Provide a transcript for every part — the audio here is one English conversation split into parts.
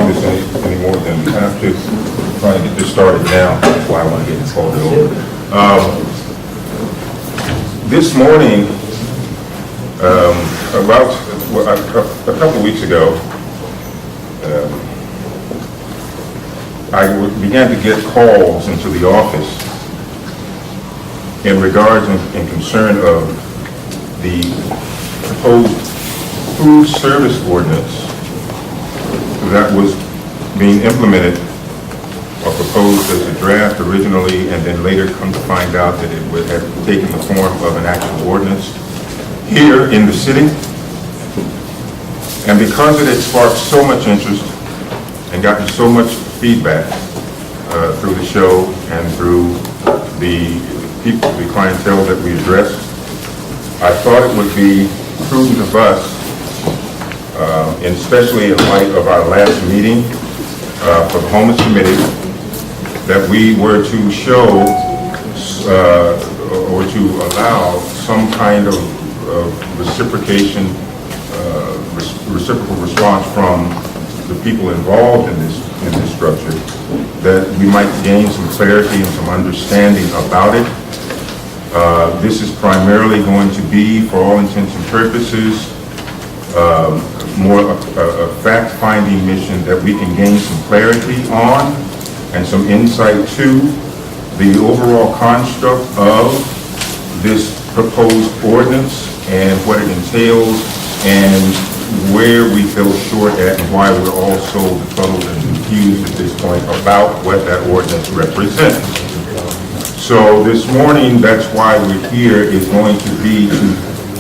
this anymore than we have to. Trying to get this started now. That's why I want to get this called over. This morning, about a couple weeks ago, I began to get calls into the office in regards and concern of the proposed food service ordinance that was being implemented or proposed as a draft originally, and then later come to find out that it would have taken the form of an actual ordinance here in the city. And because it had sparked so much interest and gotten so much feedback through the show and through the people, the clientele that we addressed, I thought it would be prudent of us, and especially in light of our last meeting for the Homeless Committee, that we were to show or to allow some kind of reciprocal response from the people involved in this structure, that we might gain some clarity and some understanding about it. This is primarily going to be, for all intents and purposes, more a fact-finding mission that we can gain some clarity on and some insight to the overall construct of this proposed ordinance and what it entails and where we fell short at and why we're all so befuddled and confused at this point about what that ordinance represents. So this morning, that's why we're here, is going to be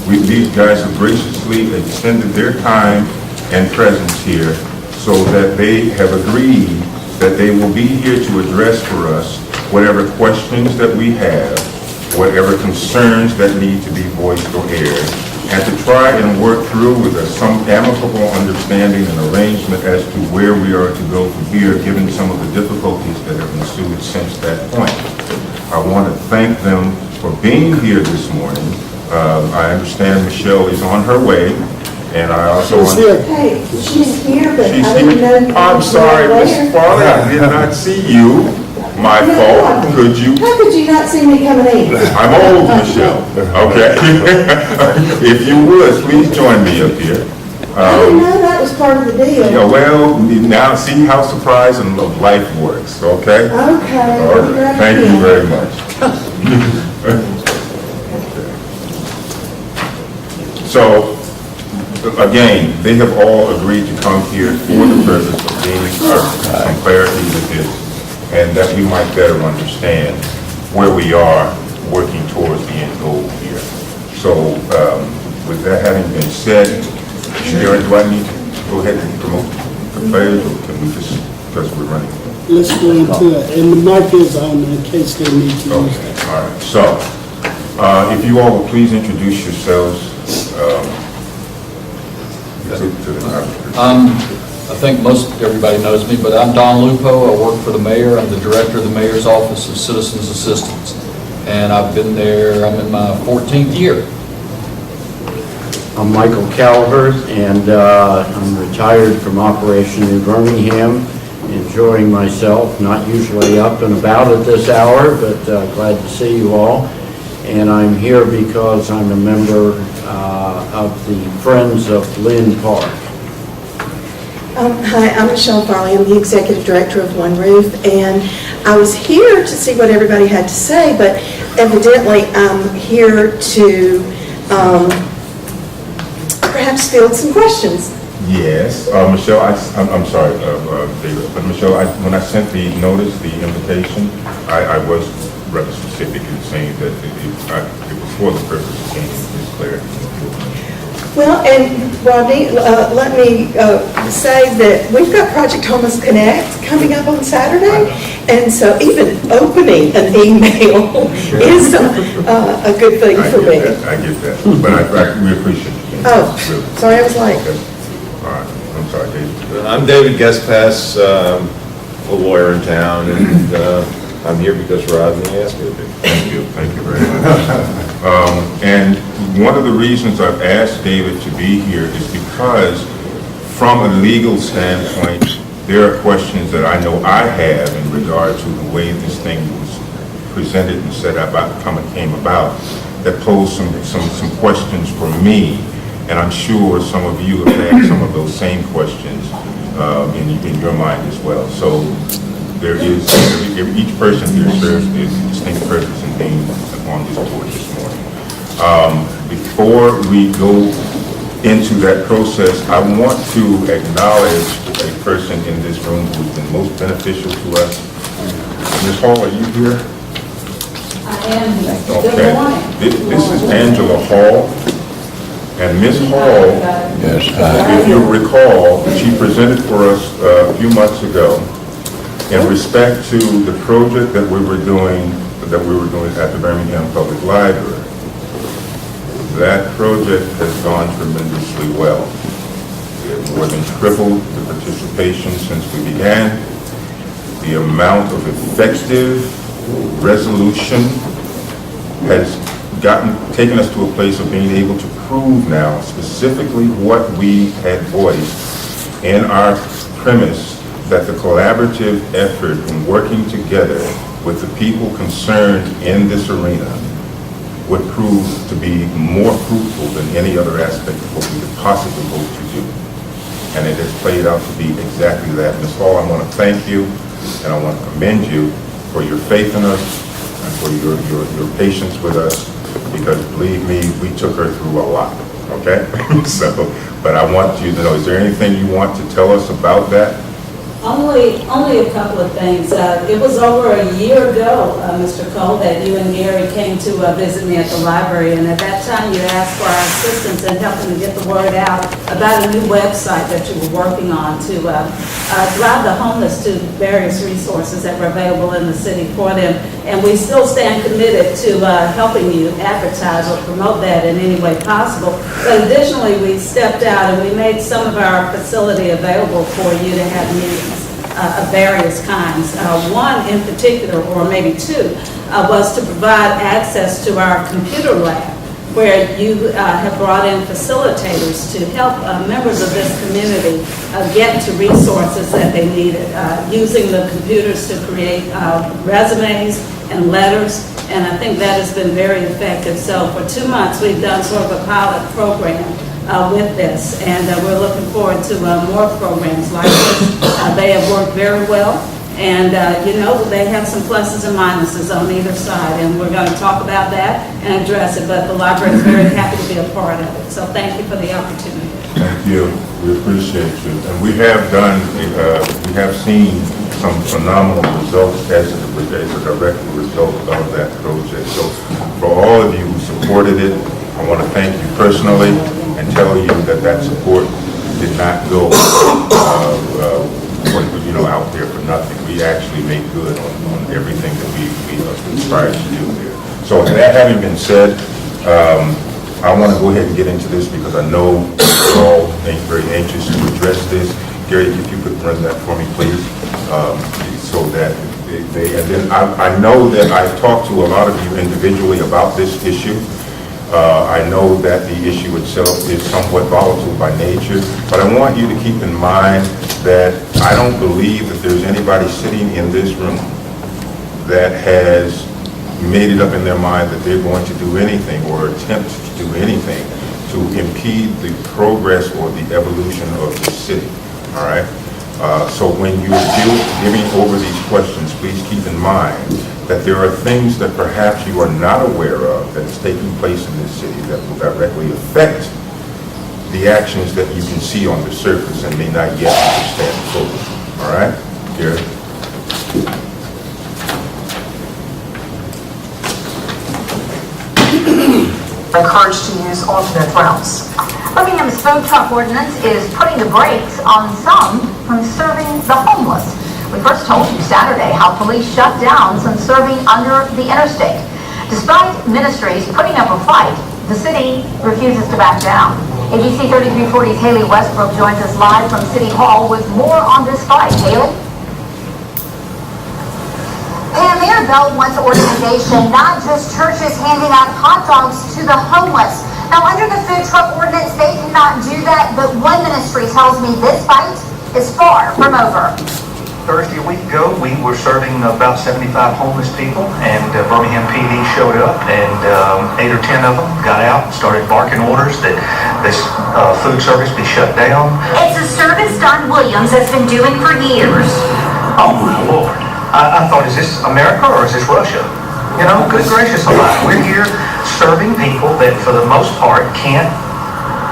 these guys have graciously extended their time and presence here so that they have agreed that they will be here to address for us whatever questions that we have, whatever concerns that need to be voiced or aired, and to try and work through with us some amicable understanding and arrangement as to where we are to go from here, given some of the difficulties that have ensued since that point. I want to thank them for being here this morning. I understand Michelle is on her way, and I also Hey, she's here, but I didn't know you. I'm sorry, Mrs. Farley, I did not see you. My fault. Could you? How could you not see me coming in? I'm old, Michelle. Okay. If you would, please join me up here. I didn't know that was part of the deal. Yeah, well, now see how surprise and life works, okay? Okay. All right. Thank you very much. So, again, they have all agreed to come here for the purpose of gaining some clarity with this, and that we might better understand where we are working towards the end goal here. So, with that having been said, Sharon, do I need to go ahead and promote the players, or can we just, because we're running? Let's go into it, and the mic is on in case they need to use Okay, that. all right. So, if you all will please introduce yourselves to the I think most everybody knows me, but I'm Don Lupo. I work for the mayor. I'm the director of the mayor's office of citizens assistance, and I've been there. I'm in my 14th year. I'm Michael Calvert, and I'm retired from Operation New Birmingham, enjoying myself, not usually up and about at this hour, but glad to see you all. And I'm here because I'm a member of the Friends of Lynn Park. Hi, I'm Michelle Farley. I'm the executive director of One Roof, and I was here to see what everybody had to say, but evidently I'm here to perhaps field some questions. Yes, Michelle, I'm sorry, David, but Michelle, when I sent the notice, the invitation, I was rather specific in saying that it was for the purpose of gaining this clarity. Well, and Rodney, let me say that we've got Project Homeless Connect coming up on Saturday, and so even opening an email is a good thing for me. I get that, but we appreciate it. Oh, Really. sorry, I was late. Okay. All right, I'm sorry, David. I'm David Guestpass, a lawyer in town, and I'm here because Rodney asked me to be. Thank you very much. And one of the reasons I've asked David to be here is because from a legal standpoint, there are questions that I know I have in regard to the way this thing was presented and set up, came about, that pose some questions for me, and I'm sure some of you have had some of those same questions in your mind as well. So there is, each person here serves a distinct purpose in being on this board this morning. Before we go into that process, I want to acknowledge a person in this room who's been most beneficial to us. Ms. Hall, are you here? I am here. Okay. Good morning. This is Angela Hall. And Ms. Hall, if you recall, she presented for us a few months ago in respect to the project that we were doing at the Birmingham Public Library. That project has gone tremendously well. We have more than tripled the participation since we began. The amount of effective resolution has taken us to a place of being able to prove now specifically what we had voiced in our premise, that the collaborative effort in working together with the people concerned in this arena would prove to be more fruitful than any other aspect of what we could possibly hope to do. And it has played out to be exactly that. Ms. Hall, I want to thank you, and I want to commend you for your faith in us and for your patience with us, because believe me, we took her through a lot, okay? But I want you to know, is there anything you want to tell us about that? Only a couple of things. It was over a year ago, Mr. Cole, that you and Gary came to visit me at the library, and at that time you asked for our assistance in helping to get the word out about a new website that you were working on to drive the homeless to various resources that were available in the city for them. And we still stand committed to helping you advertise or promote that in any way possible. But additionally, we stepped out and we made some of our facility available for you to have meetings of various kinds. One in particular, or maybe two, was to provide access to our computer lab, where you have brought in facilitators to help members of this community get to resources that they needed, using the computers to create resumes and letters, and I think that has been very effective. So for 2 months, we've done sort of a pilot program with this, and we're looking forward to more programs like this. They have worked very well, and you know, they have some pluses and minuses on either side, and we're going to talk about that and address it, but the library is very happy to be a part of it. So thank you for the opportunity. Thank you. We appreciate you. And we have seen some phenomenal results as a direct result of that project. So for all of you who supported it, I want to thank you personally and tell you that support did not go out there for nothing. We actually made good on everything that we aspired to do there. So that having been said, I want to go ahead and get into this because I know you're all very anxious to address this. Gary, if you could run that for me, please, so that and then I know that I've talked to a lot of you individually about this issue. I know that the issue itself is somewhat volatile by nature, but I want you to keep in mind that I don't believe that there's anybody sitting in this room that has made it up in their mind that they're going to do anything or attempt to do anything to impede the progress or the evolution of the city, all right? So when you're giving over these questions, please keep in mind that there are things that perhaps you are not aware of that is taking place in this city that will directly affect the actions that you can see on the surface and may not yet understand fully. All right? Gary? Encouraged to use alternate routes. Birmingham's food truck ordinance is putting the brakes on some from serving the homeless. We first told you Saturday how police shut down some serving under the interstate. Despite ministries putting up a fight, the city refuses to back down. ABC 3340's Haley Westbrook joins us live from City Hall with more on this fight. Haley? And Mayor Bell wants organization, not just churches handing out hot dogs to the homeless. Now, under the food truck ordinance, they cannot do that, but one ministry tells me this fight is far from over. Thursday, a week ago, we were serving about 75 homeless people, and Birmingham PD showed up, and 8 or 10 of them got out and started barking orders that this food service be shut down. It's a service Don Williams has been doing for years. Oh, my Lord. I thought, is this America or is this Russia? You know, good gracious alive. We're here serving people that, for the most part, can't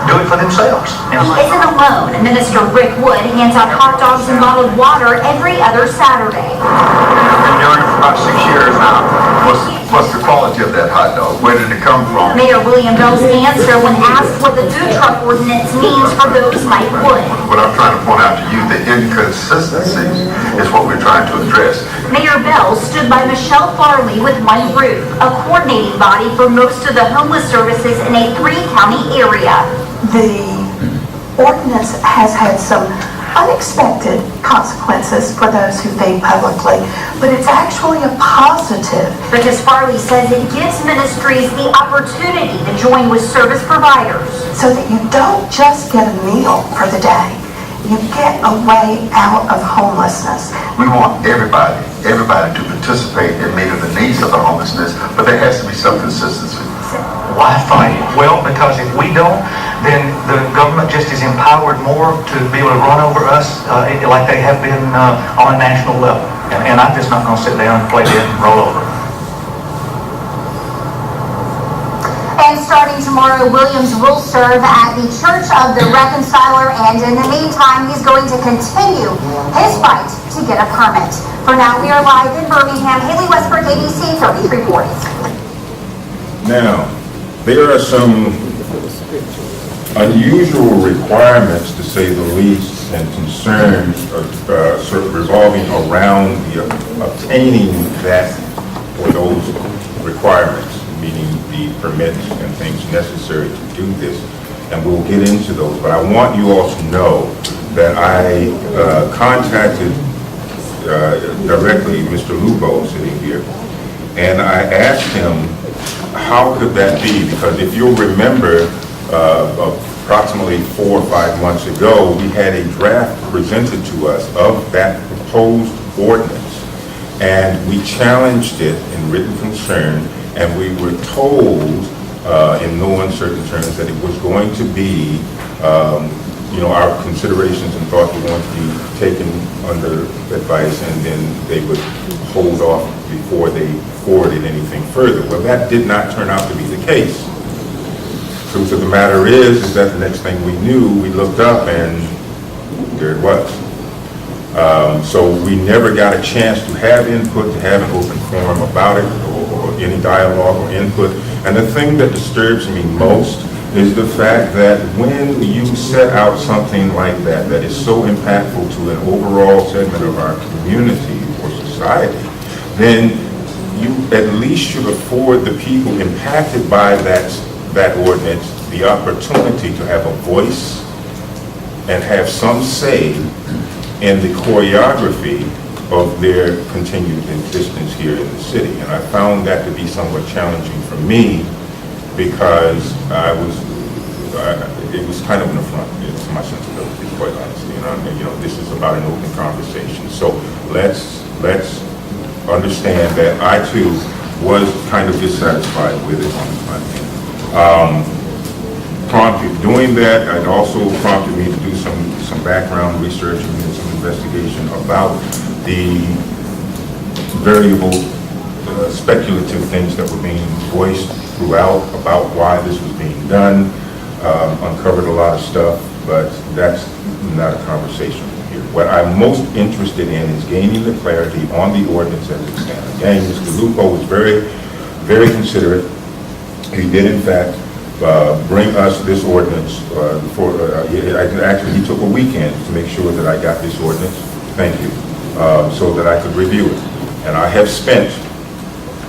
do it for themselves. Isn't alone. Minister Rick Wood hands out hot dogs and bottled water every other Saturday. I've been doing it for about 6 years now. What's the quality of that hot dog? Where did it come from? Mayor William Bell's answer when asked what the food truck ordinance means for those like Wood. What I'm trying to point out to you, the inconsistencies is what we're trying to address. Mayor Bell stood by Michelle Farley with One Roof, a coordinating body for most of the homeless services in a 3-county area. The ordinance has had some unexpected consequences for those who feed publicly, but it's actually a positive. Because Farley says it gives ministries the opportunity to join with service providers. So that you don't just get a meal for the day, you get a way out of homelessness. We want everybody to participate in meeting the needs of the homelessness, but there has to be some consistency. Why fight it? Well, because if we don't, then the government just is empowered more to be able to run over us like they have been on a national level. And I'm just not going to sit down and play dead and roll over. And starting tomorrow, Williams will serve at the Church of the Reconciler, and in the meantime, he's going to continue his fight to get a permit. For now, we are live in Birmingham. Haley Westbrook, ABC 3340. Now, there are some unusual requirements, to say the least, and concerns sort of revolving around the obtaining that or those requirements, meaning the permits and things necessary to do this. And we'll get into those. But I want you all to know that I contacted directly Mr. Lupo sitting here, and I asked him, how could that be? Because if you'll remember, approximately 4 or 5 months ago, we had a draft presented to us of that proposed ordinance, and we challenged it in written concern, and we were told in no uncertain terms that it was going to be, our considerations and thoughts were going to be taken under advice, and then they would hold off before they forwarded anything further. Well, that did not turn out to be the case. Truth of the matter is that the next thing we knew, we looked up and there it was. So we never got a chance to have input, to have an open forum about it, or any dialogue or input. And the thing that disturbs me most is the fact that when you set out something like that, that is so impactful to an overall segment of our community or society, then you at least should afford the people impacted by that ordinance the opportunity to have a voice and have some say in the choreography of their continued existence here in the city. And I found that to be somewhat challenging for me, because it was kind of an affront to my sensibility, quite honestly. This is about an open conversation. So let's understand that I too was kind of dissatisfied with it. Doing that, it also prompted me to do some background research and some investigation about the variable speculative things that were being voiced throughout about why this was being done. Uncovered a lot of stuff, but that's not a conversation here. What I'm most interested in is gaining the clarity on the ordinance as it stands. Again, Mr. Lupo was very, very considerate. He did, in fact, bring us this ordinance actually, he took a weekend to make sure that I got this ordinance. Thank you. So that I could review it. And I have spent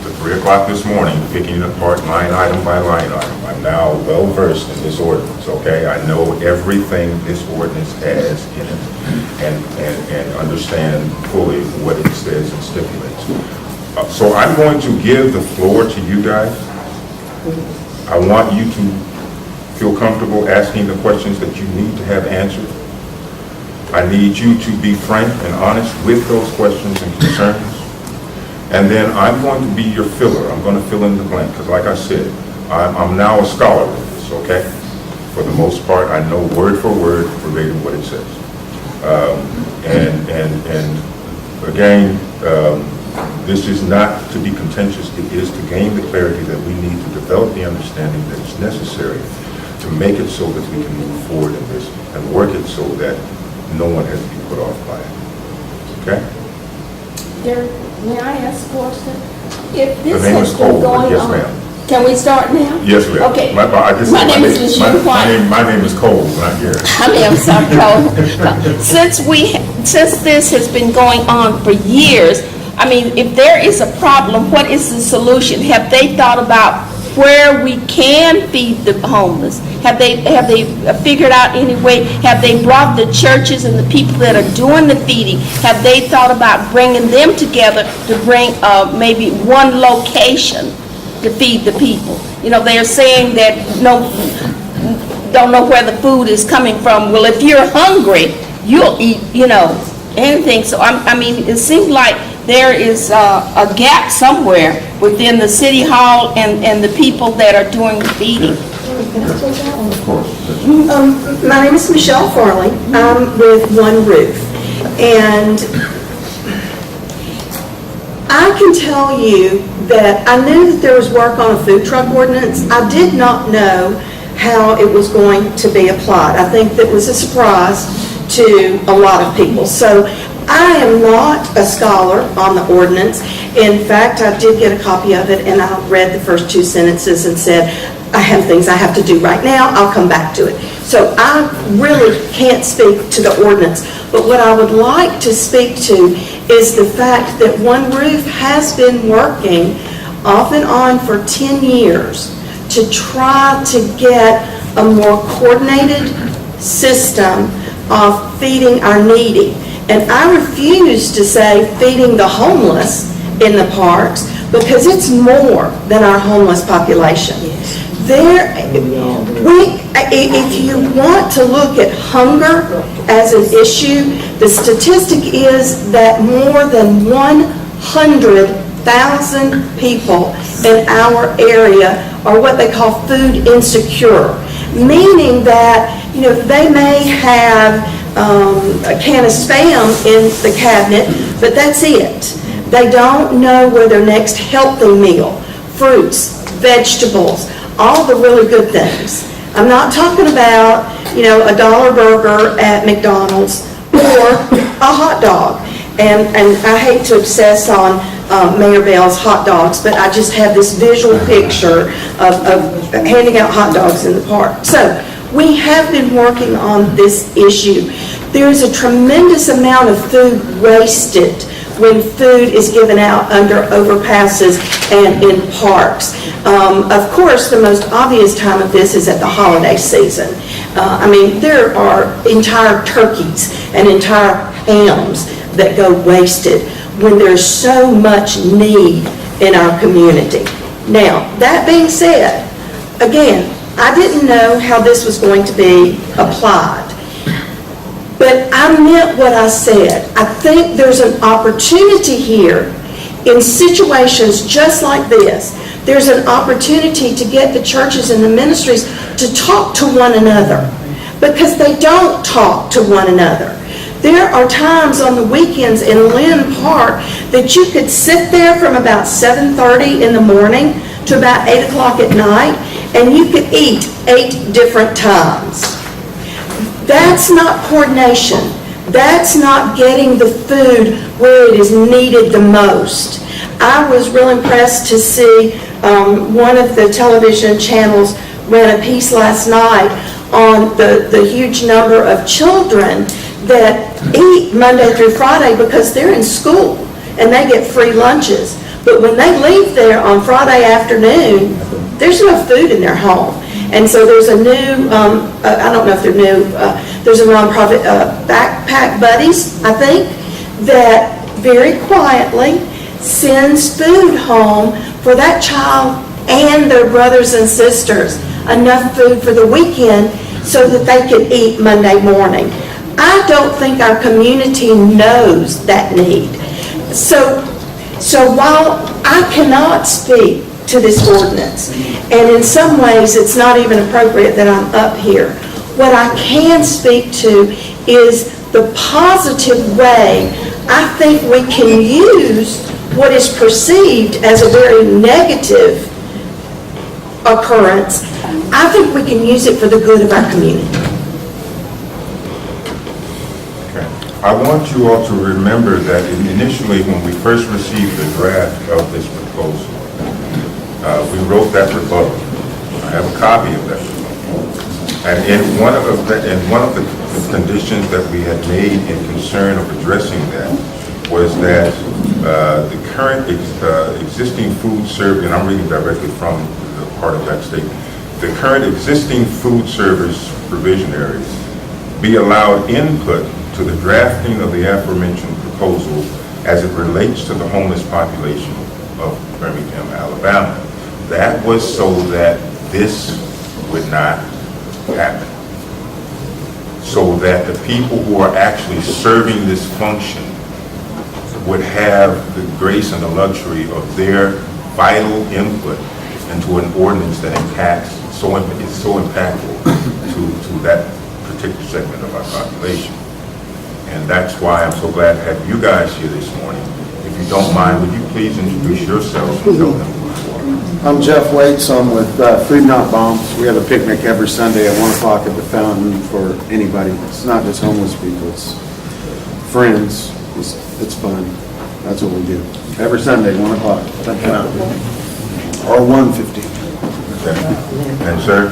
the 3 o'clock this morning picking it apart line item by line item. I'm now well versed in this ordinance, okay? I know everything this ordinance has in it and understand fully what it says and stipulates. So I'm going to give the floor to you guys. I want you to feel comfortable asking the questions that you need to have answered. I need you to be frank and honest with those questions and concerns. And then I'm going to be your filler. I'm going to fill in the blank, because like I said, I'm now a scholar of this, okay? For the most part, I know word for word, verbatim what it says. And again, this is not to be contentious. It is to gain the clarity that we need to develop the understanding that is necessary to make it so that we can move forward in this and work it so that no one has to be put off by it. Okay? Derek, may I ask a question? If this The name has is been Cole. going Yes, on, ma'am. can we start now? Yes, ma'am. Okay. My name is Michelle White. My name is Cole, not Gary. I'm sorry, Cole. Since this has been going on for years, I mean, if there is a problem, what is the solution? Have they thought about where we can feed the homeless? Have they figured out any way? Have they brought the churches and the people that are doing the feeding? Have they thought about bringing them together to bring maybe one location to feed the people? You know, they're saying that don't know where the food is coming from. Well, if you're hungry, you'll eat, anything. So I mean, it seems like there is a gap somewhere within the city hall and the people that are doing the feeding. Of course. My name is Michelle Farley. I'm with One Roof. And I can tell you that I knew that there was work on a food truck ordinance. I did not know how it was going to be applied. I think that was a surprise to a lot of people. So I am not a scholar on the ordinance. In fact, I did get a copy of it, and I read the first two sentences and said, I have things I have to do right now. I'll come back to it. So I really can't speak to the ordinance. But what I would like to speak to is the fact that One Roof has been working off and on for 10 years to try to get a more coordinated system of feeding our needy. And I refuse to say feeding the homeless in the parks, because it's more than our homeless population. If you want to look at hunger as an issue, the statistic is that more than 100,000 people in our area are what they call food insecure, meaning that they may have a can of Spam in the cabinet, but that's it. They don't know where their next healthy meal, fruits, vegetables, all the really good things. I'm not talking about, a $1 burger at McDonald's or a hot dog. And I hate to obsess on Mayor Bell's hot dogs, but I just have this visual picture of handing out hot dogs in the park. So we have been working on this issue. There's a tremendous amount of food wasted when food is given out under overpasses and in parks. Of course, the most obvious time of this is at the holiday season. There are entire turkeys and entire hams that go wasted when there's so much need in our community. Now, that being said, again, I didn't know how this was going to be applied. But I meant what I said. I think there's an opportunity here in situations just like this. There's an opportunity to get the churches and the ministries to talk to one another, because they don't talk to one another. There are times on the weekends in Lynn Park that you could sit there from about 7:30 in the morning to about 8 o'clock at night, and you could eat 8 different times. That's not coordination. That's not getting the food where it is needed the most. I was real impressed to see one of the television channels ran a piece last night on the huge number of children that eat Monday through Friday because they're in school and they get free lunches. But when they leave there on Friday afternoon, there's no food in their home. And so there's a new, I don't know if they're new, there's a nonprofit, Backpack Buddies, I think, that very quietly sends food home for that child and their brothers and sisters, enough food for the weekend so that they can eat Monday morning. I don't think our community knows that need. So while I cannot speak to this ordinance, and in some ways it's not even appropriate that I'm up here, what I can speak to is the positive way I think we can use what is perceived as a very negative occurrence. I think we can use it for the good of our community. Okay. I want you all to remember that initially when we first received the draft of this proposal, we wrote that rebuttal. I have a copy of that rebuttal. And in one of the conditions that we had made in concern of addressing that was that the current existing food service, and I'm reading directly from the part of that statement, the current existing food service provision areas be allowed input to the drafting of the aforementioned proposal as it relates to the homeless population of Birmingham, Alabama. That was so that this would not happen. So that the people who are actually serving this function would have the grace and the luxury of their vital input into an ordinance that is so impactful to that particular segment of our population. And that's why I'm so glad to have you guys here this morning. If you don't mind, would you please introduce yourselves and tell them who you are? I'm Jeff Waits. I'm with Food Not Bombs. We have a picnic every Sunday at 1 o'clock at the fountain for anybody. It's not just homeless people, it's friends. It's fun. That's what we do. Every Sunday, 1 o'clock at the fountain. Or 1:15. Okay. And sir?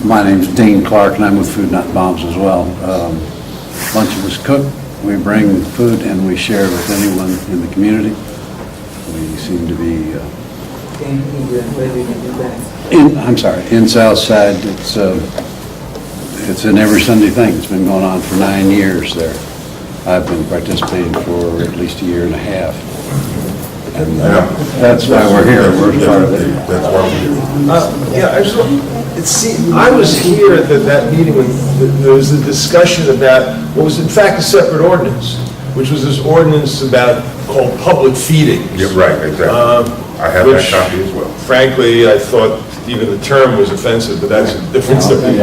My name's Dean Clark, and I'm with Food Not Bombs as well. Lunch was cooked. We bring food and we share with anyone in the community. We seem to be in Southside. It's an every Sunday thing. It's been going on for 9 years there. I've been participating for at least a year and a half. And that's why we're here. We're part of it. That's why we're here. I was here at that meeting when there was a discussion about what was in fact a separate ordinance, which was this ordinance called public feeding. You're right, exactly. I have that copy as well. Frankly, I thought even the term was offensive, but that's a different story.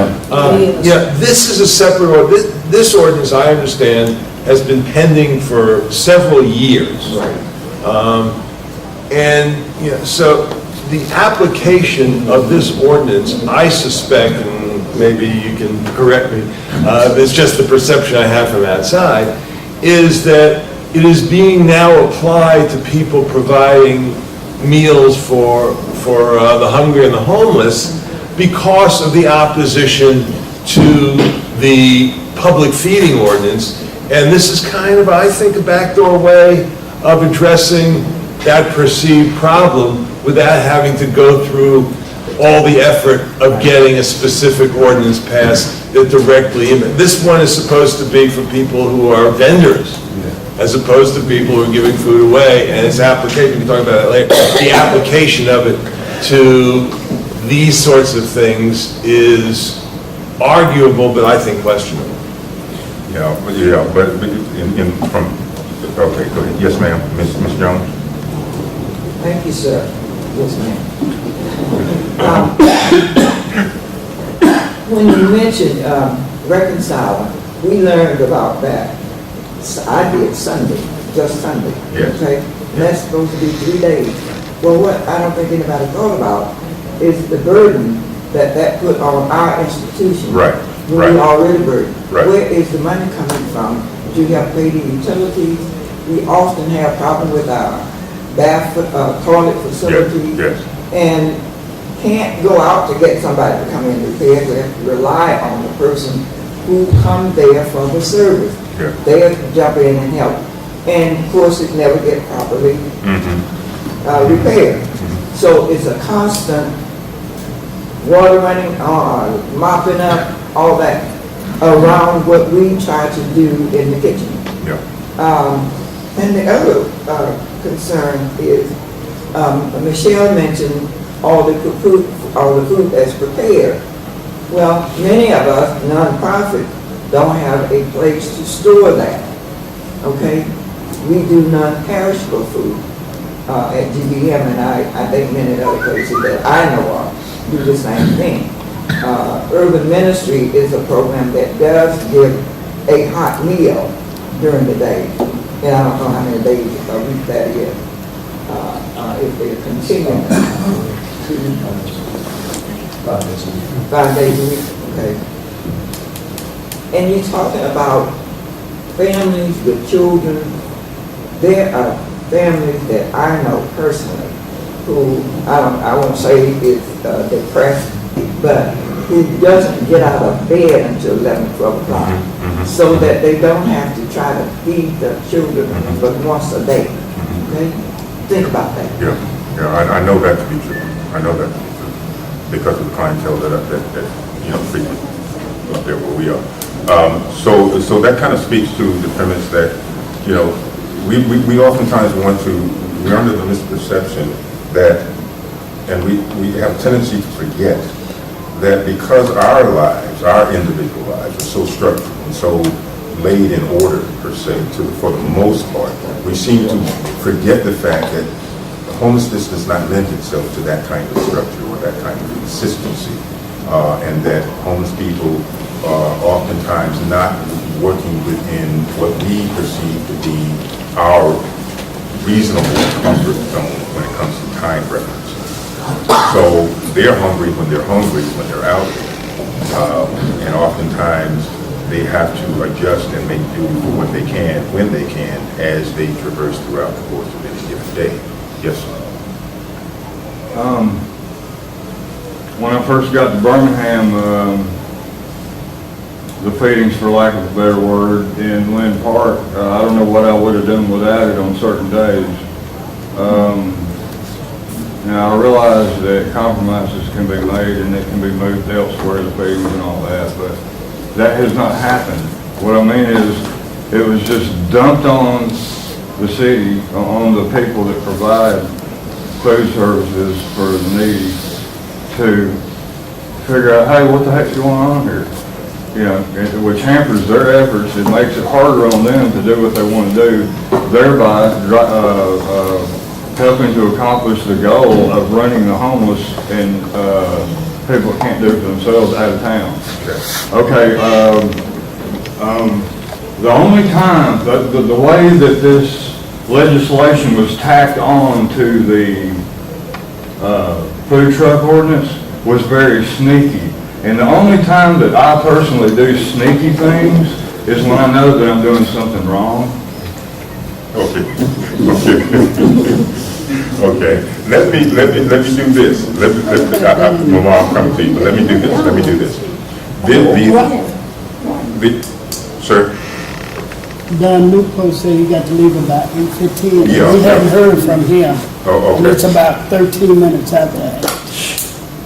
This is a separate ordinance. This ordinance, I understand, has been pending for several years. Right. So the application of this ordinance, I suspect, and maybe you can correct me, it's just the perception I have from outside, is that it is being now applied to people providing meals for the hungry and the homeless because of the opposition to the public feeding ordinance. And this is kind of, I think, a backdoor way of addressing that perceived problem without having to go through all the effort of getting a specific ordinance passed that directly, this one is supposed to be for people who are vendors, as opposed to people who are giving food away, and its application, we can talk about that later, the application of it to these sorts of things is arguable, but I think questionable. But okay, go ahead. Yes, ma'am. Ms. Jones? Thank you, sir. Yes, ma'am. When you mentioned reconciling, we learned about that. I did Sunday, just Sunday. Yes. Okay? And that's supposed to be 3 days. Well, what I don't think anybody thought about is the burden that put on our institution. Right. When we already burdened. Right. Where is the money coming from? Do you have paid the utilities? We often have problems with our toilet facilities. Yes. And can't go out to get somebody to come in and repair. We have to rely on the person who come there for the service. Yeah. They'll jump in and help. And of course, it never gets properly repaired. So it's a constant water running, mopping up, all that around what we try to do in the kitchen. Yeah. And the other concern is, Michelle mentioned all the food that's prepared. Well, many of us, non-profit don't have a place to store that, okay? We do non-perishable food at GBM, and I think many other places that I know of do the same thing. Urban Ministry is a program that does give a hot meal during the day, and I don't know how many days a week that is. If they're continuing to 5 days a week, okay. And you're talking about families with children. There are families that I know personally who, I won't say it's depressed, but who doesn't get out of bed until 11, 12 o'clock, so that they don't have to try to feed the children but once a day, okay? Think about that. Yeah, I know that to be true. I know that to be true because of the clientele that frequent up there where we are. So that kind of speaks to the premise that, we oftentimes we're under the misperception that, and we have a tendency to forget that because our lives, our individual lives are so structured and so laid in order, per se, for the most part, we seem to forget the fact that homelessness does not lend itself to that kind of structure or that kind of consistency, and that homeless people are oftentimes not working within what we perceive to be our reasonable comfort zone when it comes to time reference. So they're hungry when they're out there, and oftentimes they have to adjust and make do for what they can, when they can, as they traverse throughout the course of any given day. Yes, sir. When I first got to Birmingham, the feedings, for lack of a better word, in Lynn Park, I don't know what I would have done without it on certain days. Now, I realize that compromises can be made and it can be moved elsewhere, the feedings and all that, but that has not happened. What I mean is, it was just dumped on the city, on the people that provide food services for the needy, to figure out, hey, what the heck's going on here? Which hampers their efforts. It makes it harder on them to do what they want to do, thereby helping to accomplish the goal of running the homeless and people that can't do it for themselves out of town. Okay, the only time, the way that this legislation was tacked on to the food truck ordinance was very sneaky. And the only time that I personally do sneaky things is when I know that I'm doing something wrong. Okay. Let me do this. My mom coming to you, but let me do this. Sir? Don Lupo said he got to leave about 8:15. Yeah, We haven't heard from him. Oh, And okay. it's about 13 minutes after that.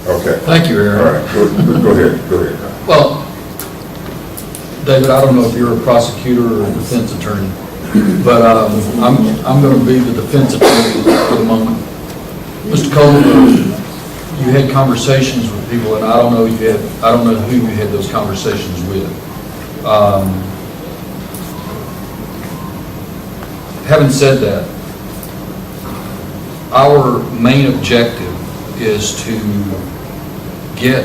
Okay. Thank you, Aaron. All right, go ahead. Well, David, I don't know if you're a prosecutor or a defense attorney, but I'm going to be the defense attorney for the moment. Mr. Cole, you had conversations with people, and I don't know who you had those conversations with. Having said that, our main objective is to get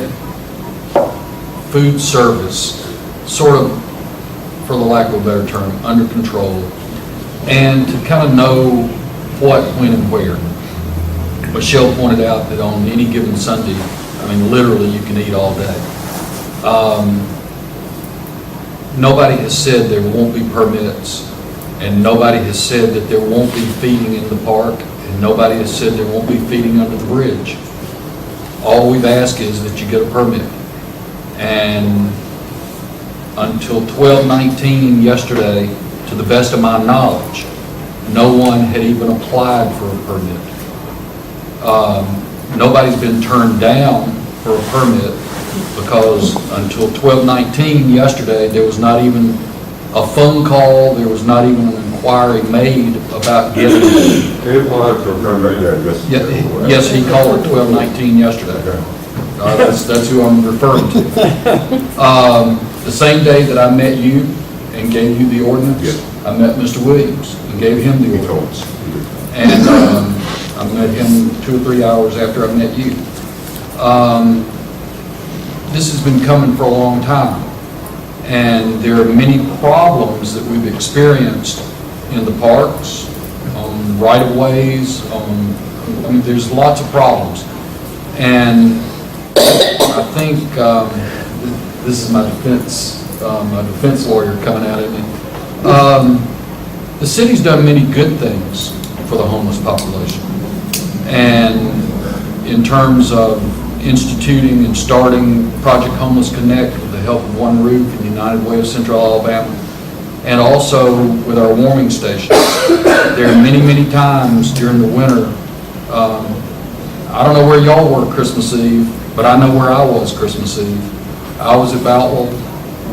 food service, sort of, for the lack of a better term, under control, and to kind of know what, when, and where. Michelle pointed out that on any given Sunday, literally you can eat all day. Nobody has said there won't be permits, and nobody has said that there won't be feeding in the park, and nobody has said there won't be feeding under the bridge. All we've asked is that you get a permit. And until 12/19 yesterday, to the best of my knowledge, no one had even applied for a permit. Nobody's been turned down for a permit because until 12/19 yesterday, there was not even a phone call, there was not even an inquiry made about getting it. He applied for a permit, Yes, he called at 12/19 yesterday. That's who I'm referring to. The same day that I met you and gave you the ordinance, Yes. I met Mr. Williams and gave him the ordinance. And I met him 2 or 3 hours after I met you. This has been coming for a long time. And there are many problems that we've experienced in the parks, on right-of-ways, I mean, there's lots of problems. And I think, this is my defense lawyer coming out at me. The city's done many good things for the homeless population. And in terms of instituting and starting Project Homeless Connect with the help of One Roof and United Way of Central Alabama, and also with our warming stations. There are many, many times during the winter, I don't know where y'all were Christmas Eve, but I know where I was Christmas Eve. I was at Boutwell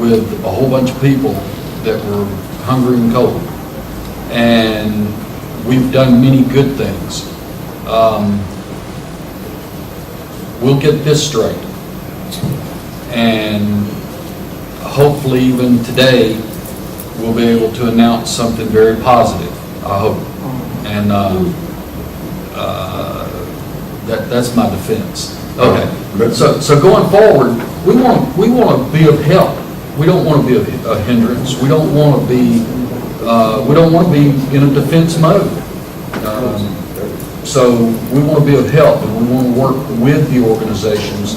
with a whole bunch of people that were hungry and cold. And we've done many good things. We'll get this straight. And hopefully even today, we'll be able to announce something very positive, I hope. And that's my defense. Okay, so going forward, we want to be of help. We don't want to be a hindrance. We don't want to be in a defense mode. So we want to be of help, and we want to work with the organizations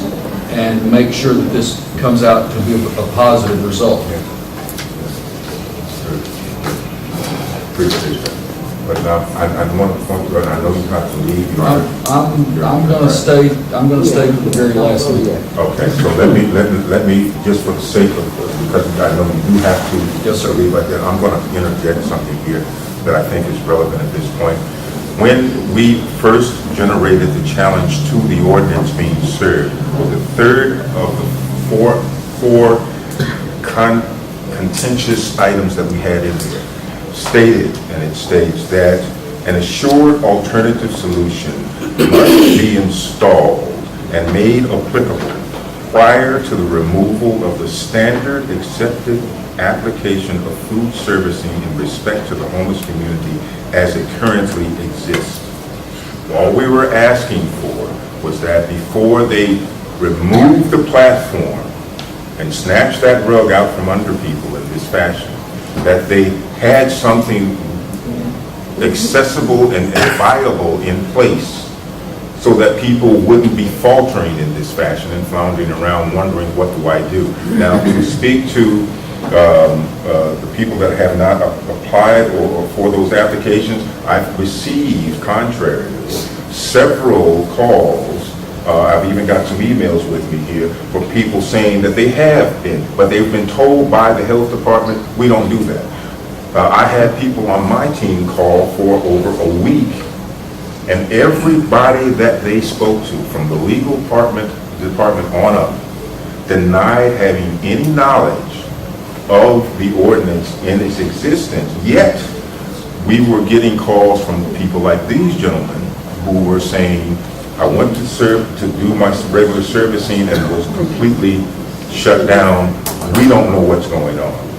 and make sure that this comes out to be a positive result. Appreciate that. But now, I want to point out, I know you have to leave. I'm going to stay to the very last meeting. Okay, so let me, just for the sake of, because I know you do have to. Yes, sir. Leave like that, I'm going to interject something here that I think is relevant at this point. When we first generated the challenge to the ordinance being served, the third of the four contentious items that we had in there stated, and it states that an assured alternative solution must be installed and made applicable prior to the removal of the standard accepted application of food servicing in respect to the homeless community as it currently exists. All we were asking for was that before they remove the platform and snatch that rug out from under people in this fashion, that they had something accessible and viable in place so that people wouldn't be faltering in this fashion and floundering around wondering, what do I do? Now, to speak to the people that have not applied or for those applications, I've received, contrary to this, several calls. I've even got some emails with me here for people saying that they have been, but they've been told by the health department, we don't do that. I had people on my team call for over a week, and everybody that they spoke to, from the legal department on up, denied having any knowledge of the ordinance in its existence. Yet, we were getting calls from people like these gentlemen who were saying, I went to do my regular servicing and was completely shut down. We don't know what's going on.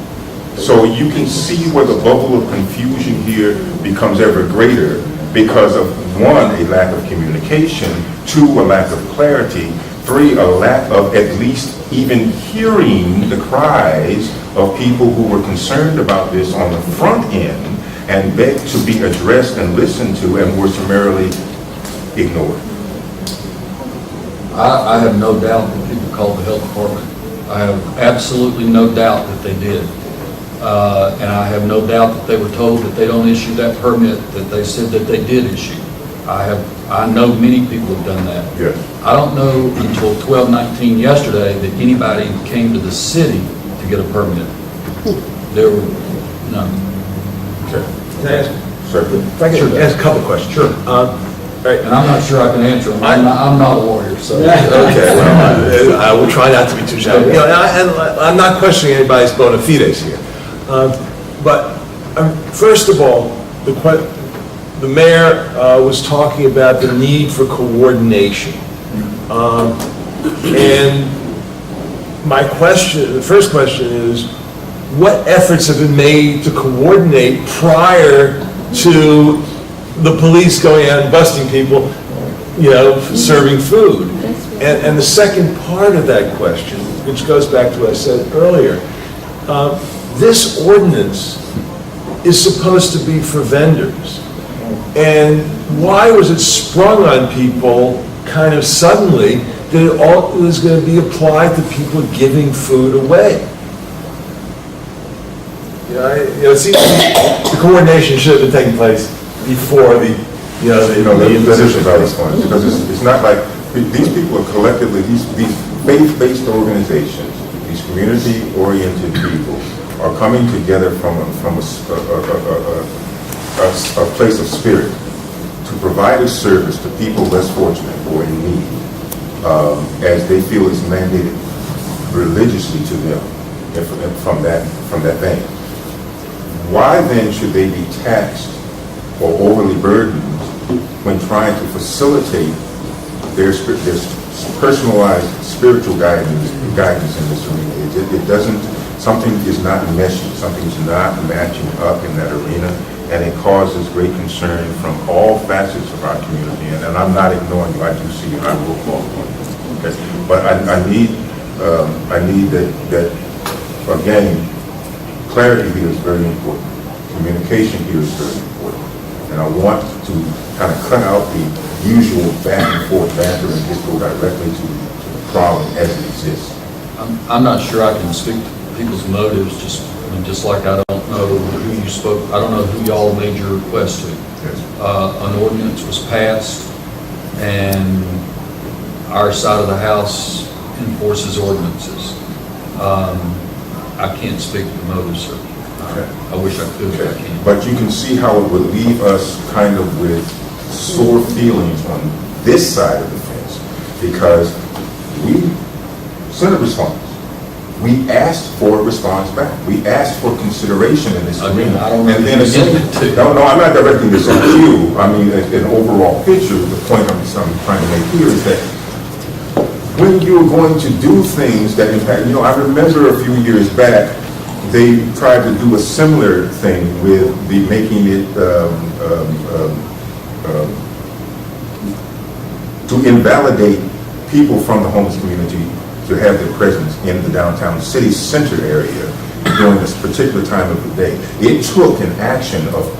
So you can see where the bubble of confusion here becomes ever greater because of, one, a lack of communication, two, a lack of clarity, three, a lack of at least even hearing the cries of people who were concerned about this on the front end and begged to be addressed and listened to and were summarily ignored. I have no doubt that people called the health department. I have absolutely no doubt that they did. And I have no doubt that they were told that they don't issue that permit that they said that they did issue. I know many people have done that. Yes. I don't know until 12/19 yesterday that anybody came to the city to get a permit. There were none. Okay. Can I ask? Sir. If I could ask a couple of questions. Sure. Right. And I'm not sure I can answer them. I'm not a lawyer, so. Okay, well, I will try not to be too shallow. You know, and I'm not questioning anybody's bona fides here. But first of all, the mayor was talking about the need for coordination. And the first question is, what efforts have been made to coordinate prior to the police going out and busting people, serving food? And the second part of that question, which goes back to what I said earlier, this ordinance is supposed to be for vendors. And why was it sprung on people kind of suddenly that it all was going to be applied to people giving food away? It seems the coordination should have been taking place before the position about response, because it's not like these people are collectively, these faith-based organizations, these community-oriented people are coming together from a place of spirit to provide a service to people less fortunate or in need, as they feel is mandated religiously to them from that vein. Why then should they be taxed or overly burdened when trying to facilitate their personalized spiritual guidance in this arena? It doesn't, something is not meshing, something's not matching up in that arena, and it causes great concern from all facets of our community. And I'm not ignoring you, I do see you, and I will call on you. Okay? But I need that, again, clarity here is very important. Communication here is very important. And I want to kind of cut out the usual back and forth banter and just go directly to the problem as it exists. I'm not sure I can speak to people's motives, just like I don't know who you spoke, I don't know who y'all made your request to. Yes. An ordinance was passed, and our side of the house enforces ordinances. I can't speak to the motives, sir. Okay. I wish I could, but I can't. But you can see how it would leave us kind of with sore feelings on this side of the fence, because we sent a response. We asked for a response back. We asked for consideration in this arena. I'm not directing this at you. I mean, an overall picture. The point I'm trying to make here is that when you're going to do things that impact, I remember a few years back, they tried to do a similar thing with making it to invalidate people from the homeless community to have their presence in the downtown city center area during this particular time of the day. It took an action of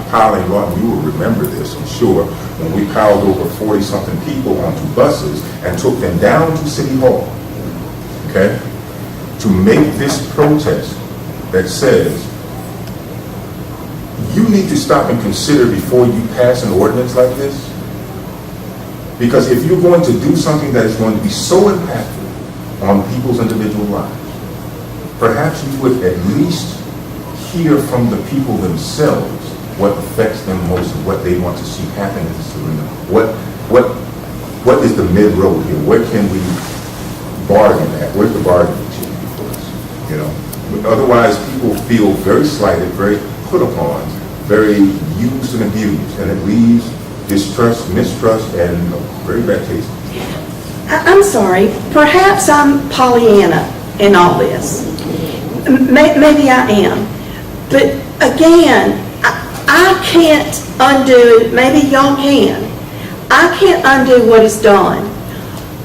piling on. You will remember this, I'm sure, when we piled over 40-something people onto buses and took them down to City Hall, okay, to make this protest that says, you need to stop and consider before you pass an ordinance like this. Because if you're going to do something that is going to be so impactful on people's individual lives, perhaps you would at least hear from the people themselves what affects them most and what they want to see happen in this arena. What is the mid-road here? Where can we bargain at? Where's the bargaining chip for us? Otherwise, people feel very slighted, very put upon, very used and abused, and it leaves distrust, mistrust, and very bad taste. I'm sorry, perhaps I'm Pollyanna in all this. Maybe I am. But again, I can't undo, maybe y'all can. I can't undo what is done.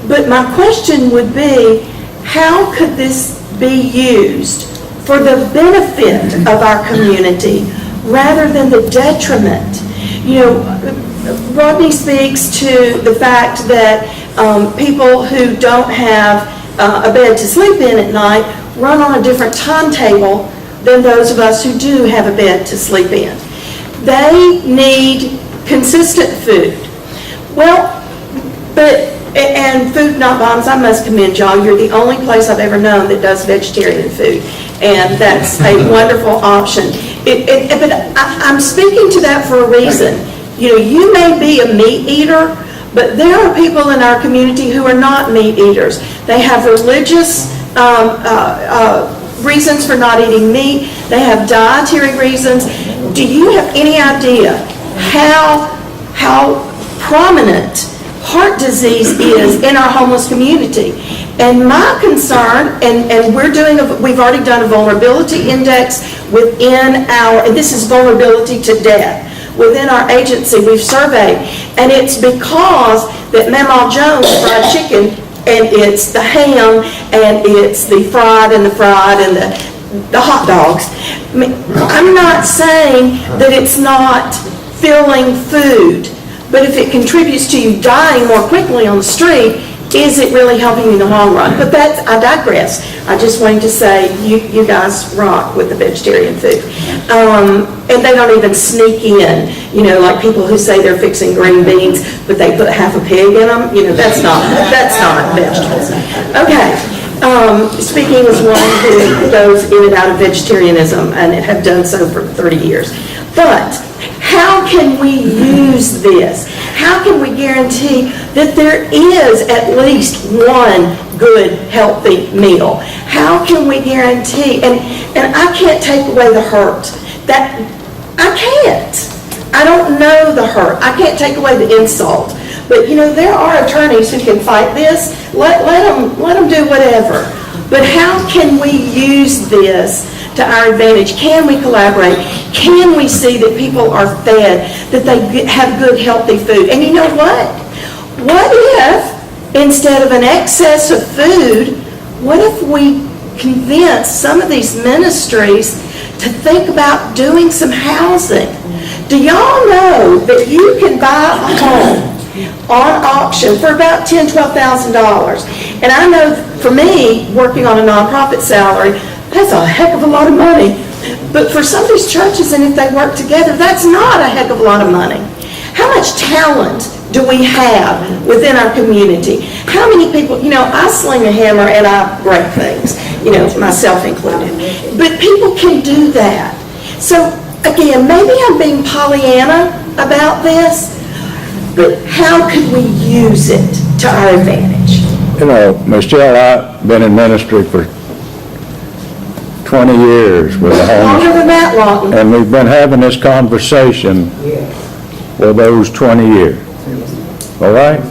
But my question would be, how could this be used for the benefit of our community rather than the detriment? Rodney speaks to the fact that people who don't have a bed to sleep in at night run on a different timetable than those of us who do have a bed to sleep in. They need consistent food. And Food Not Bombs, I must commend y'all. You're the only place I've ever known that does vegetarian food, and that's a wonderful option. But I'm speaking to that for a reason. You may be a meat eater, but there are people in our community who are not meat eaters. They have religious reasons for not eating meat. They have dietary reasons. Do you have any idea how prominent heart disease is in our homeless community. And my concern, and we've already done a vulnerability index within and this is vulnerability to death. Within our agency, we've surveyed, and it's because that Mama Jones fried chicken, and it's the ham, and it's the fried and the hot dogs. I mean, I'm not saying that it's not filling food, but if it contributes to you dying more quickly on the street, is it really helping you in the long run? But I digress. I just wanted to say, you guys rock with the vegetarian food. And they don't even sneak in, like people who say they're fixing green beans, but they put half a pig in them. That's not vegetables. Okay. Speaking as one who goes in and out of vegetarianism and have done so for 30 years. But how can we use this? How can we guarantee that there is at least one good, healthy meal? How can we guarantee, and I can't take away the hurt. I can't. I don't know the hurt. I can't take away the insult. But there are attorneys who can fight this. Let them do whatever. But how can we use this to our advantage? Can we collaborate? Can we see that people are fed, that they have good, healthy food? And you know what? What if, instead of an excess of food, what if we convince some of these ministries to think about doing some housing? Do y'all know that you can buy a home on auction for about $10,000, $12,000? And I know for me, working on a nonprofit salary, that's a heck of a lot of money. But for some of these churches, and if they work together, that's not a heck of a lot of money. How much talent do we have within our community? How many people, I sling a hammer and I break things, myself included. But people can do that. So again, maybe I'm being Pollyanna about this, but how could we use it to our advantage? Michelle, I've been in ministry for 20 years with the homeless. Longer than that, Lawton. And we've been having this conversation for those 20 years. All right?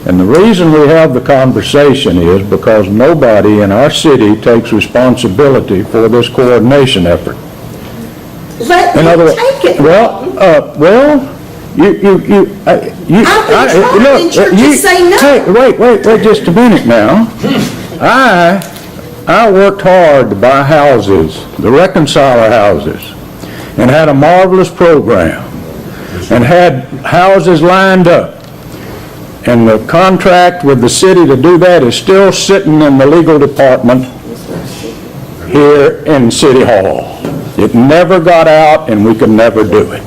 And the reason we have the conversation is because nobody in our city takes responsibility for this coordination effort. Let me take it. Churches say no. Hey, wait just a minute now. I worked hard to buy houses, the reconciler houses, and had a marvelous program, and had houses lined up. And the contract with the city to do that is still sitting in the legal department here in City Hall. It never got out, and we could never do it.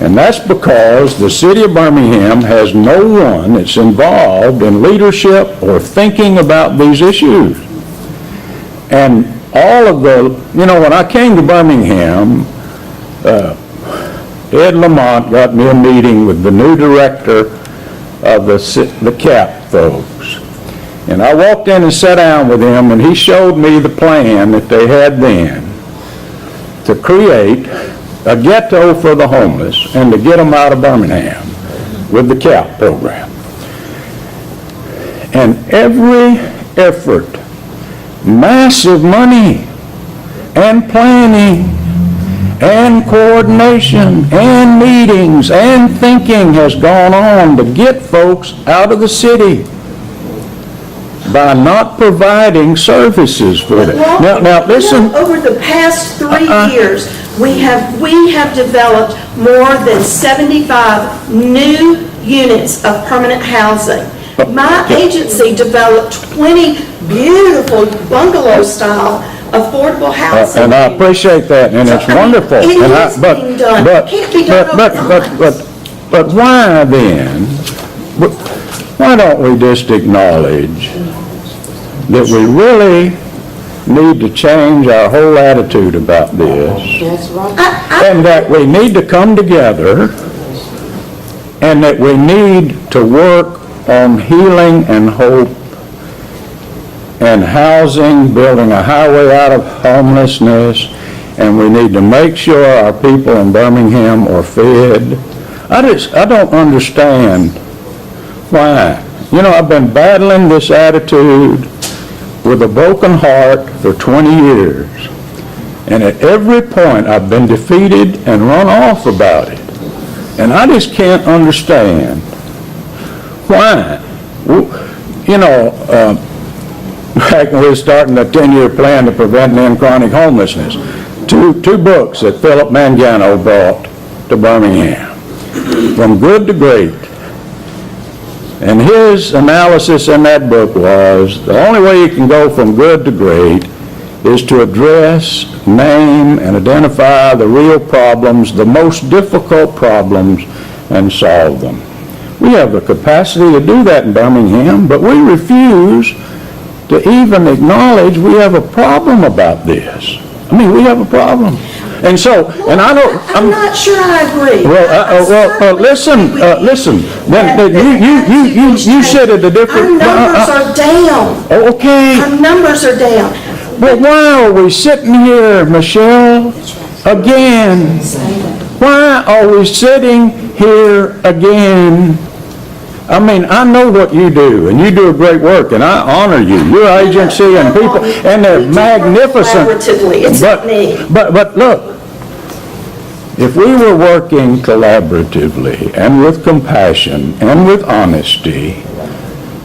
And that's because the city of Birmingham has no one that's involved in leadership or thinking about these issues. And all of when I came to Birmingham, Ed Lamont got me a meeting with the new director of the CAC folks. And I walked in and sat down with him, and he showed me the plan that they had then to create a ghetto for the homeless and to get them out of Birmingham with the CAC program. And every effort, massive money and planning and coordination and meetings and thinking has gone on to get folks out of the city by not providing services for them. Now listen. Over the past 3 years, we have developed more than 75 new units of permanent housing. My agency developed 20 beautiful bungalow-style affordable housing. And I appreciate that, and it's wonderful. It is being done. It can't be done overnight. But why then? Why don't we just acknowledge that we really need to change our whole attitude about this? That's right. And that we need to come together, and that we need to work on healing and hope and housing, building a highway out of homelessness, and we need to make sure our people in Birmingham are fed. I don't understand Why? You know, I've been battling this attitude with a broken heart for 20 years. And at every point, I've been defeated and run off about it. And I just can't understand why. You know, back when we were starting the 10-year plan to prevent and end chronic homelessness, two books that Philip Mangano brought to Birmingham, From Good to Great. And his analysis in that book was the only way you can go from good to great is to address, name, and identify the real problems, the most difficult problems, and solve them. We have the capacity to do that in Birmingham, but we refuse to even acknowledge we have a problem about this. I mean, we have a problem. And so, and I don't... I'm not sure I agree. Well, listen. Then you said it a different... Our numbers are down. Okay. Our numbers are down. But why are we sitting here, Michelle, again? Why are we sitting here again? I mean, I know what you do, and you do a great work, and I honor you, your agency and people, and they're magnificent. But look, if we were working collaboratively and with compassion and with honesty,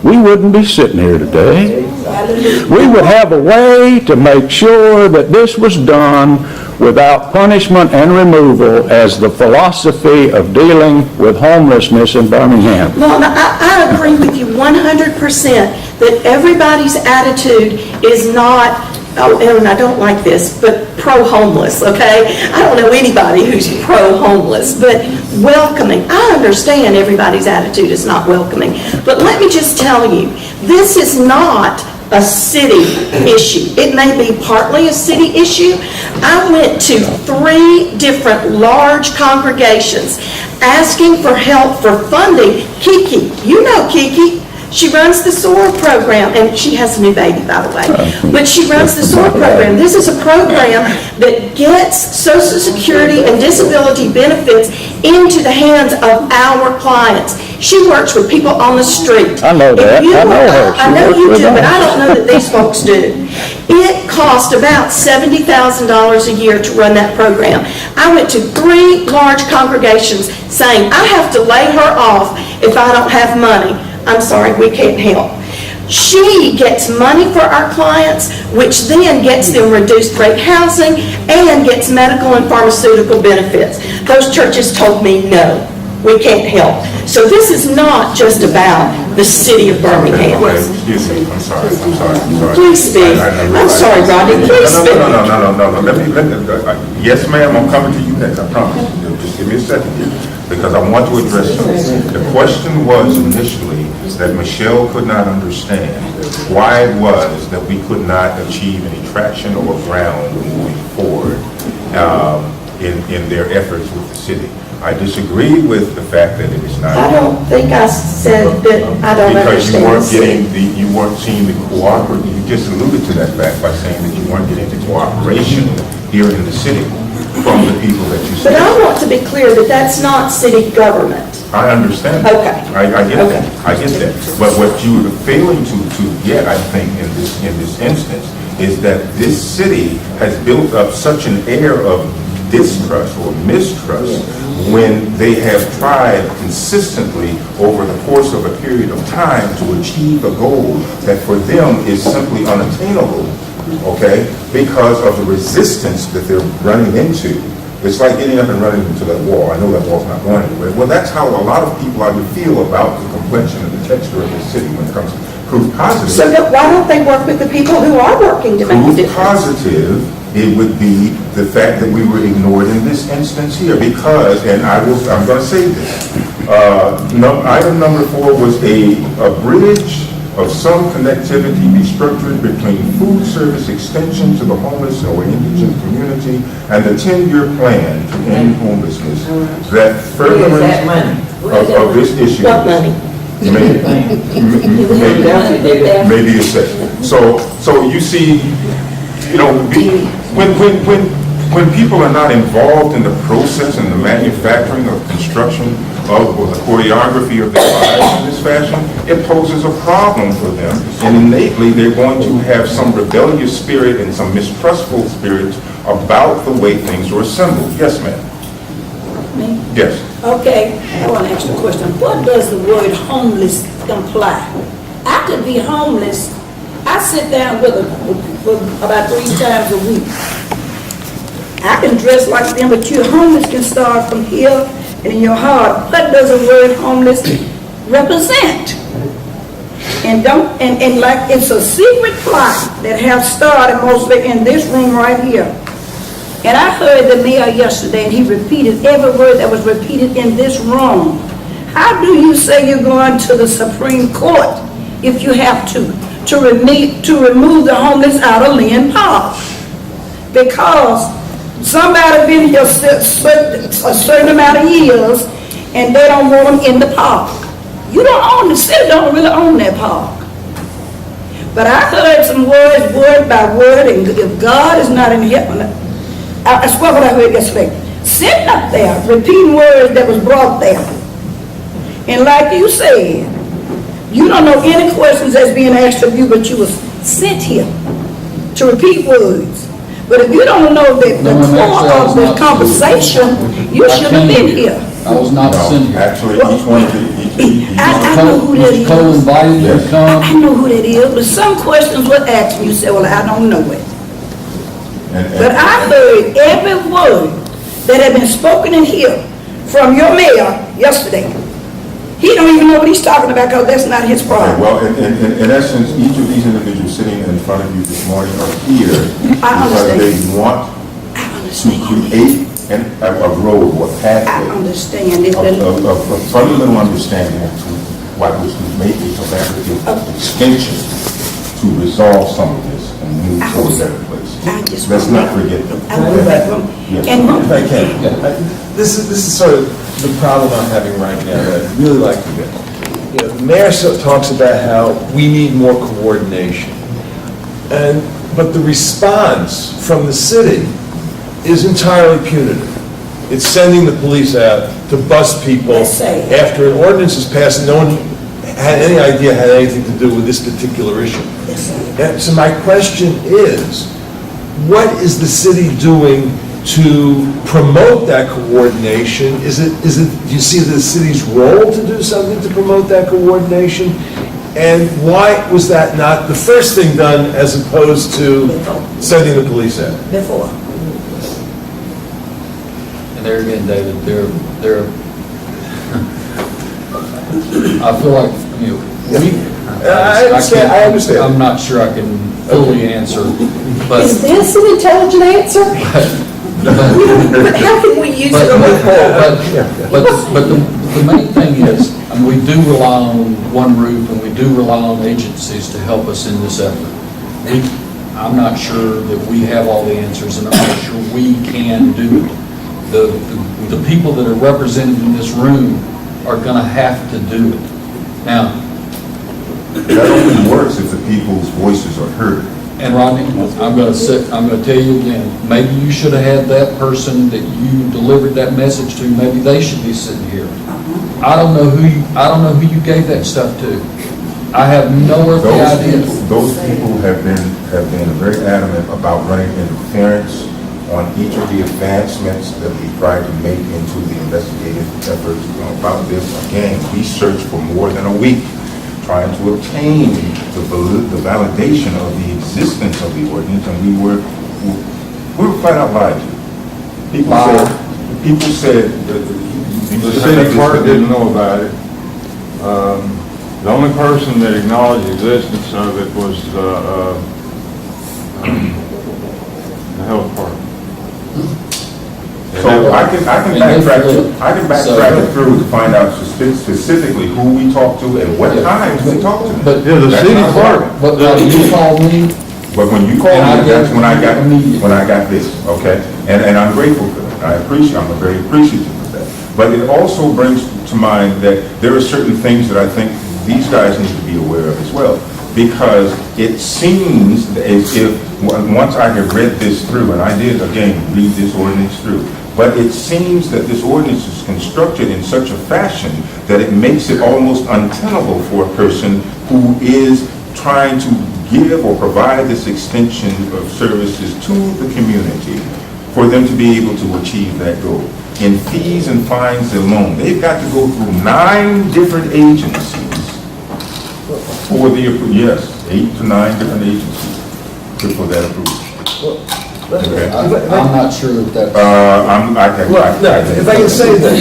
we wouldn't be sitting here today. We would have a way to make sure that this was done without punishment and removal as the philosophy of dealing with homelessness in Birmingham. Well, I agree with you 100% that everybody's attitude is not, and I don't like this, but pro-homeless, okay? I don't know anybody who's pro-homeless, but welcoming. I understand everybody's attitude is not welcoming, but let me just tell you, this is not a city issue. It may be partly a city issue. I went to 3 different large congregations asking for help for funding. Kiki, you know Kiki. She runs the SOAR program, and she has a new baby, by the way. But she runs the SOAR program. This is a program that gets Social Security and disability benefits into the hands of our clients. She works with people on the street. I know that. I know her. I know you do, but I don't know that these folks do. It cost about $70,000 a year to run that program. I went to 3 large congregations saying, I have to lay her off if I don't have money. I'm sorry, we can't help. She gets money for our clients, which then gets them reduced rate housing and gets medical and pharmaceutical benefits. Those churches told me, no, we can't help. So this is not just about the city of Birmingham. Excuse me, I'm sorry. Please speak. I'm sorry, Rodney, please speak. No. Let me, yes, ma'am, I'm coming to you next, I promise. Just give me a second here, because I want to address something. The question was initially that Michelle could not understand why it was that we could not achieve any traction or ground moving forward in their efforts with the city. I disagree with the fact that it is not. I don't think I said that I don't understand. Because you weren't seeing the cooperation. You just alluded to that fact by saying that you weren't getting the cooperation here in the city from the people that you see. But I want to be clear that that's not city government. I understand. Okay. I get that. I get that. But what you are failing to get, I think, in this instance, is that this city has built up such an air of distrust or mistrust when they have tried consistently over the course of a period of time to achieve a goal that for them is simply unattainable, okay, because of the resistance that they're running into. It's like getting up and running into that wall. I know that wall's not going anywhere. Well, that's how a lot of people out here feel about the complexion and the texture of the city when it comes to proof positive. So why don't they work with the people who are working to make a difference? Proof positive, it would be the fact that we were ignored in this instance here because, and I'm going to say this, item number 4 was a bridge of some connectivity be structured between food service extension to the homeless or indigent community and the 10-year plan to end homelessness that furtherance of this issue. What money? Maybe a second. So you see, when When people are not involved in the process and the manufacturing of construction of or the choreography of their lives in this fashion, it poses a problem for them. And innately, they're going to have some rebellious spirit and some mistrustful spirits about the way things are assembled. Yes, ma'am. Me? Yes. Okay, I want to ask you a question. What does the word homeless imply? I could be homeless. I sit down with about 3 times a week. I can dress like them, but you homeless can start from here and in your heart. What does the word homeless represent? And like it's a secret plot that have started mostly in this room right here. And I heard the mayor yesterday, and he repeated every word that was repeated in this room. How do you say you're going to the Supreme Court if you have to remove the homeless out of Lynn Park? Because somebody been here a certain amount of years, and they don't want them in the park. You don't own, the city don't really own that park. But I heard some words, word by word, and if God is not in heaven, I swear what I heard yesterday. Sitting up there, repeating words that was brought there. And like you said, you don't know any questions that's being asked of you, but you was sent here to repeat words. But if you don't know that the core of the conversation, you should have been here. I was not sent here. Actually, each one of I know who that is. Cole invited you to come. I know who that is, but some questions were asked, and you said, well, I don't know it. But I heard every word that had been spoken in here from your mayor yesterday. He don't even know what he's talking about because that's not his problem. Well, in essence, each of these individuals sitting in front of you this morning are here because they want to create a road or pathway. I understand it. A fundamental understanding of what was made a collaborative extension to resolve some of this and move towards a better place. Let's not forget them. If I can, this is sort of the problem I'm having right now that I'd really like to get. You know, the mayor talks about how we need more coordination, but the response from the city is entirely punitive. It's sending the police out to bust people after an ordinance is passed. No one had any idea had anything to do with this particular issue. So my question is, what is the city doing to promote that coordination? Do you see the city's role to do something to promote that coordination? And why was that not the first thing done as opposed to sending the police out? Before. And there again, David, they're I feel like, you know, I understand. I'm not sure I can fully answer, but. Is this an intelligent answer? But how can we use it going forward? But the main thing is, I mean, we do rely on one roof and we do rely on agencies to help us in this effort. I'm not sure that we have all the answers, and I'm not sure we can do it. The people that are represented in this room are going to have to do it. Now, that only works if the people's voices are heard. And Rodney, I'm going to tell you again, maybe you should have had that person that you delivered that message to, maybe they should be sitting here. I don't know who you gave that stuff to. I have no earthly idea. Those people have been very adamant about running interference on each of the advancements that we tried to make into the investigative efforts about this. Again, we searched for more than a week trying to obtain the validation of the existence of the ordinance, and we were flat out lied to. People said that the city clerk didn't know about it. The only person that acknowledged the existence of it was the health department. So I can backtrack through to find out specifically who we talked to and what times we talked to them. But the city clerk. But you called me. But when you called me, that's when I got this. Okay, and I'm grateful for that. I'm very appreciative of that. But it also brings to mind that there are certain things that I think these guys need to be aware of as well. because it seems as if, once I have read this through, and I did, again, read this ordinance through, but it seems that this ordinance is constructed in such a fashion that it makes it almost untenable for a person who is trying to give or provide this extension of services to the community for them to be able to achieve that goal. In fees and fines alone, they've got to go through 9 different agencies for the, yes, 8 to 9 different agencies for that approval. Okay. I'm not sure that that's... If I can say that,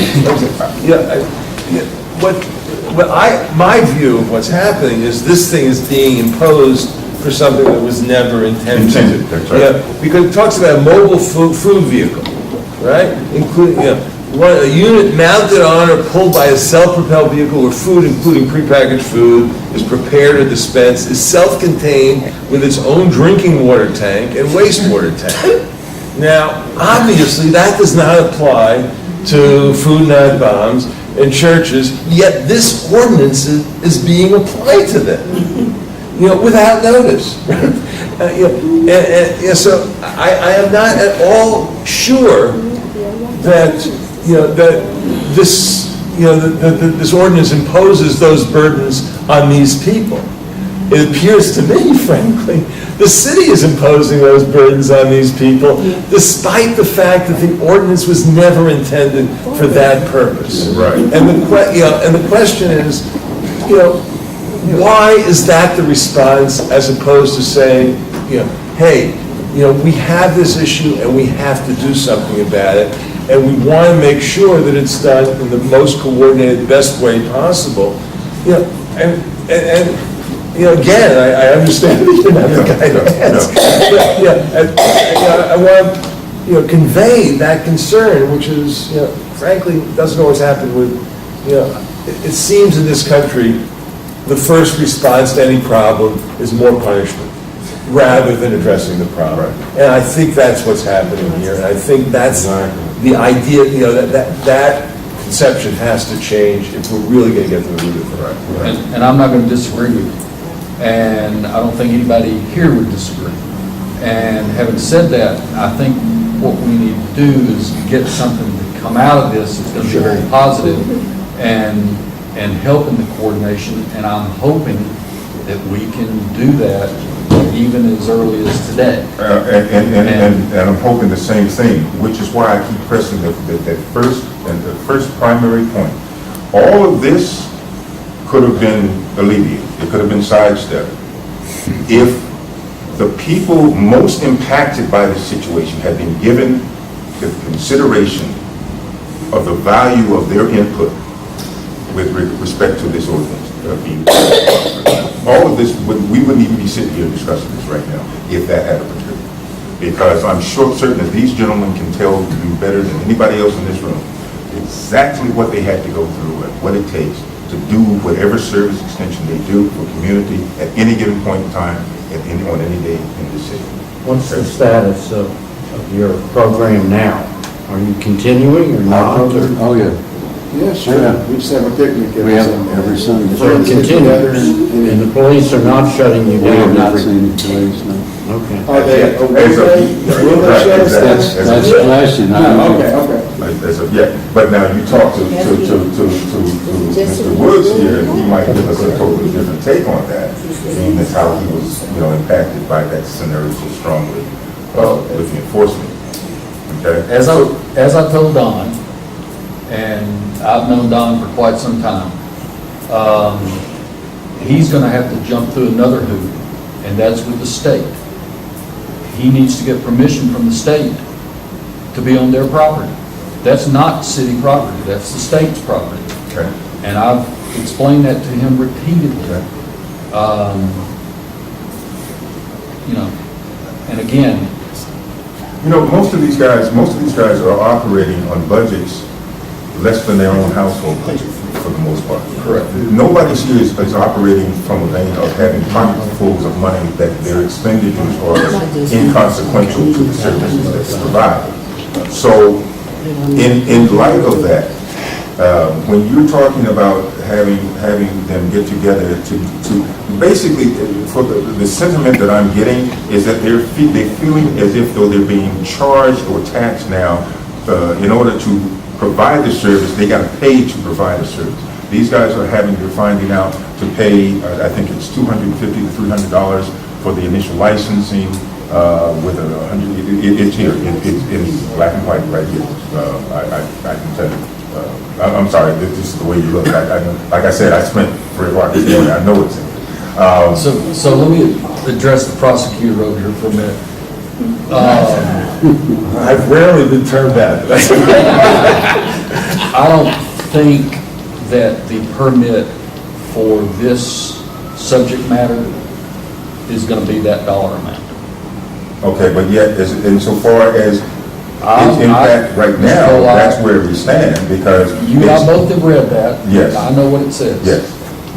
my view of what's happening is this thing is being imposed for something that was never intended. That's right. Yeah, because it talks about a mobile food vehicle, right? Including, a unit mounted on or pulled by a self-propelled vehicle where food, including prepackaged food, is prepared or dispensed, is self-contained with its own drinking water tank and wastewater tank. Now, obviously, that does not apply to food not bombs and churches, yet this ordinance is being applied to them, without notice. So I am not at all sure that that this ordinance imposes those burdens on these people. It appears to me, frankly, the city is imposing those burdens on these people, despite the fact that the ordinance was never intended for that purpose. Right. And the question is, why is that the response as opposed to saying, hey, we have this issue and we have to do something about it, and we want to make sure that it's done in the most coordinated, best way possible. Again, I understand that you're not the guy to ask. I want to convey that concern, which is, frankly, doesn't always happen with, it seems in this country, the first response to any problem is more punishment, rather than addressing the problem. And I think that's what's happening here, and I think that's the idea, that conception has to change if we're really going to get to the root of it. And I'm not going to disagree with you. And I don't think anybody here would disagree. And having said that, I think what we need to do is get something to come out of this that's going to be very positive and help in the coordination. And I'm hoping that we can do that even as early as today. And I'm hoping the same thing, which is why I keep pressing the first primary point. All of this could have been alleviated. It could have been sidestepped if the people most impacted by this situation had been given the consideration of the value of their input with respect to this ordinance. All of this, we wouldn't even be sitting here discussing this right now if that had occurred. Because I'm certain that these gentlemen can tell you better than anybody else in this room exactly what they had to go through and what it takes to do whatever service extension they do for community at any given point in time, on any day in this city. What's the status of your program now? Are you continuing or not? Oh, yeah. Yeah, sure. We just have a picnic every Sunday. So it continues, and the police are not shutting you We have down? not seen the police, no. Okay. Are they, will they shut us down? That's the question. Okay. But now you talk to Mr. Woods here, and he might give us a totally different take on that. Seeing as how he was, impacted by that scenario so strongly with the enforcement. Okay. As I told Don, and I've known Don for quite some time, he's going to have to jump through another hoop, and that's with the state. He needs to get permission from the state to be on their property. That's not city property, that's the state's property. Okay. And I've explained that to him repeatedly. And again, most of these guys are operating on budgets less than their own household budget for the most part. Correct. Nobody here is operating from a vein of having pocketfuls of money that their expenditures are inconsequential to the services that they provide. So, in light of that, When you're talking about having them get together to basically, for the sentiment that I'm getting is that they're feeling as if though they're being charged or taxed now in order to provide the service. They got to pay to provide a service. These guys are finding out to pay, I think it's $250 to $300 for the initial licensing with it's here, it's black and white right here. I can tell you. I'm sorry, this is the way you look. Like I said, I spent 3 o'clock this morning. I know it's in here. So let me address the prosecutor over here for a minute. I've rarely been termed that. I don't think that the permit for this subject matter is going to be that dollar amount. Okay, but yet, insofar as its impact right now, that's where we stand, because... You and I both have read that. Yes. I know what it says. Yes.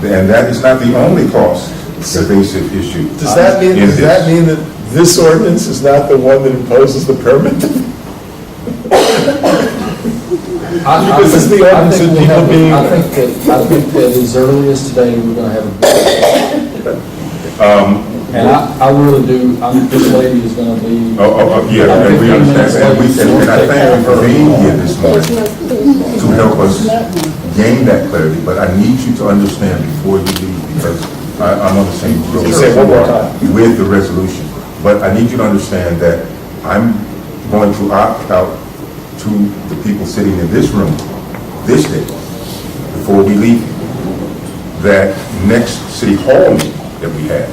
And that is not the only cost that they should issue. Does that mean that this ordinance is not the one that imposes the permit? This is the ordinance of people being... I think that as early as today, we're going to have a... And I really do, this lady is going to be... Yeah, and we understand, and I thank you for being here this morning to help us gain that clarity, but I need you to understand before you leave, because I'm on the same road Say one more time. with the resolution. But I need you to understand that I'm going to opt out to the people sitting in this room this day, before we leave, that next city hall meeting that we have,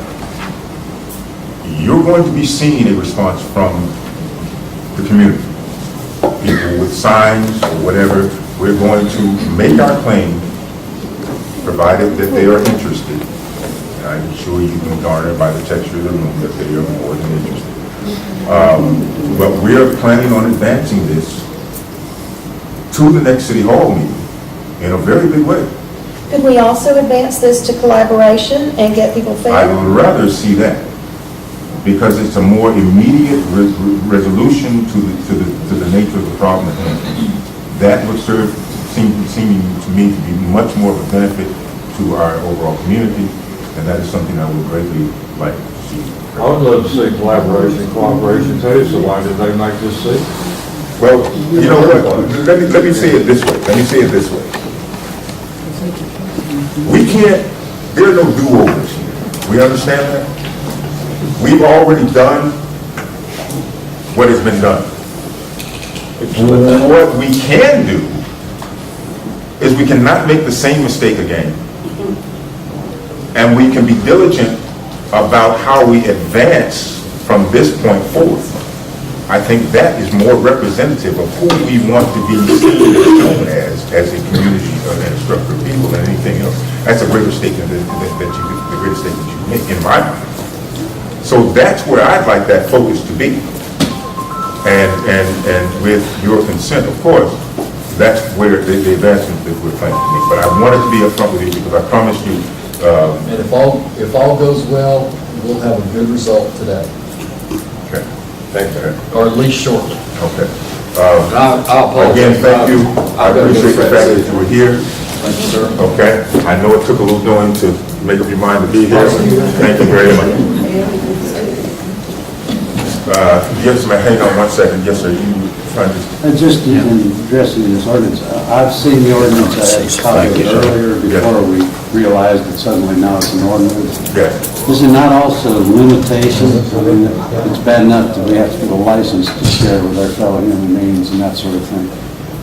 you're going to be seeing a response from the community. People with signs or whatever, we're going to make our claim, provided that they are interested. And I'm sure you can garner by the texture of the room that they are more than interested. But we are planning on advancing this to the next city hall meeting in a very big way. Could we also advance this to collaboration and get people fed? I would rather see that, because it's a more immediate resolution to the nature of the problem at hand. That would seem to me to be much more of a benefit to our overall community, and that is something I would greatly like to see. I would love to see collaboration, cooperation too, so why did they make this see? Well, you know what, let me say it this way, We can't, there are no do-overs here. We understand that? We've already done what has been done. What we can do is we cannot make the same mistake again. And we can be diligent about how we advance from this point forward. I think that is more representative of who we want to be seen as a community and a structure of people than anything else. That's a greater statement the greatest statement you can make in my mind. So that's where I'd like that focus to be. And with your consent, of course, that's where the advancement that we're planning to make. But I wanted to be upfront with you because I promised you. And if all goes well, we'll have a good result today. Okay. Thank you. Or at least shortly. Okay. I apologize. Again, thank you. I appreciate the fact that you were here. Thank you, sir. Okay. I know it took a little doing to make up your mind to be here. Thank you very much. Yes, ma'am. Hang on one second. Yes, sir. You trying to... Just in addressing this ordinance, I've seen the ordinance, I had a copy of it earlier before we realized that suddenly now it's an ordinance. Yes. Is it not also limitations? I mean, it's bad enough that we have to get a license to share with our fellow human beings and that sort of thing.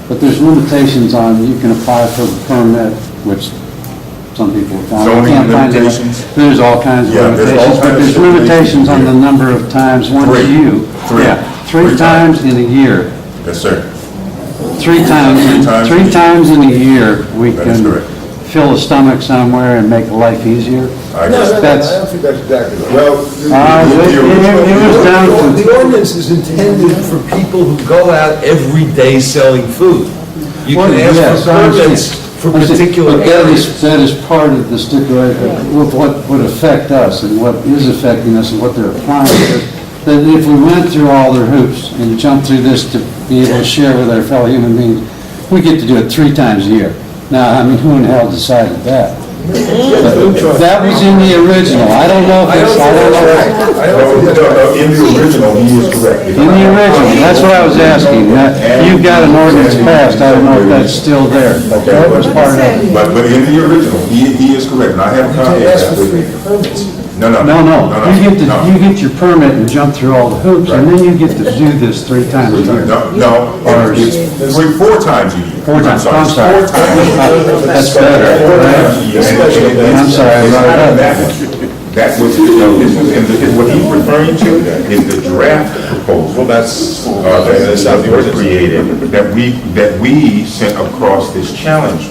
But there's limitations on, you can apply for the permit, which some people have found. Zoning Can't find it. limitations? There's all kinds of limitations, but there's limitations on the number of times one you. Three times in a year. Yes, sir. Three times in a year, we can fill a stomach somewhere and make life easier. I don't think that's exactly right. Well, it was down to... The ordinance is intended for people who go out every day selling food. You can ask for permits for particular areas. That is part of the stipulation with what would affect us and what is affecting us and what they're applying to us. That if we went through all their hoops and jumped through this to be able to share with our fellow human beings, we get to do it 3 times a year. Now, I mean, who in the hell decided that? That was in the original. I don't know if it's, I don't know. In the original, he is correct. In the original, that's what I was asking. You've got an ordinance passed, I don't know if that's still there. That was part of it. But in the original, he is correct, and I have a copy of that with me. No. You get your permit and jump through all the hoops, and then you get to do this 3 times a year. No, it's 4 times a year. 4 times, I'm sorry. 4 times. That's better. I'm sorry, I wrote it up. That was, what he's referring to is the draft proposal. Well, that's that was created, that we sent across this challenge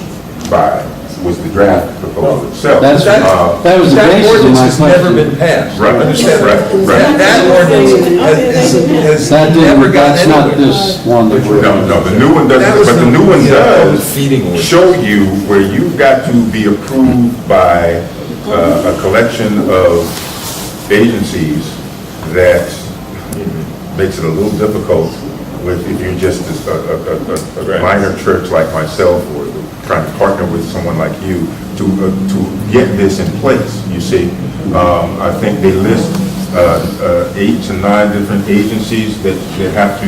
by, was the draft proposal itself. That was the basis of my ordinance has never been question. passed. Right. Understand? Right. That ordinance has never That's gotten not anywhere. this one that we're. No, the new one doesn't, but the new one does show you where you've got to be approved by a collection of agencies that makes it a little difficult with, if you're just a minor church like myself, or trying to partner with someone like you to get this in place, you see. I think they list 8 to 9 different agencies that have to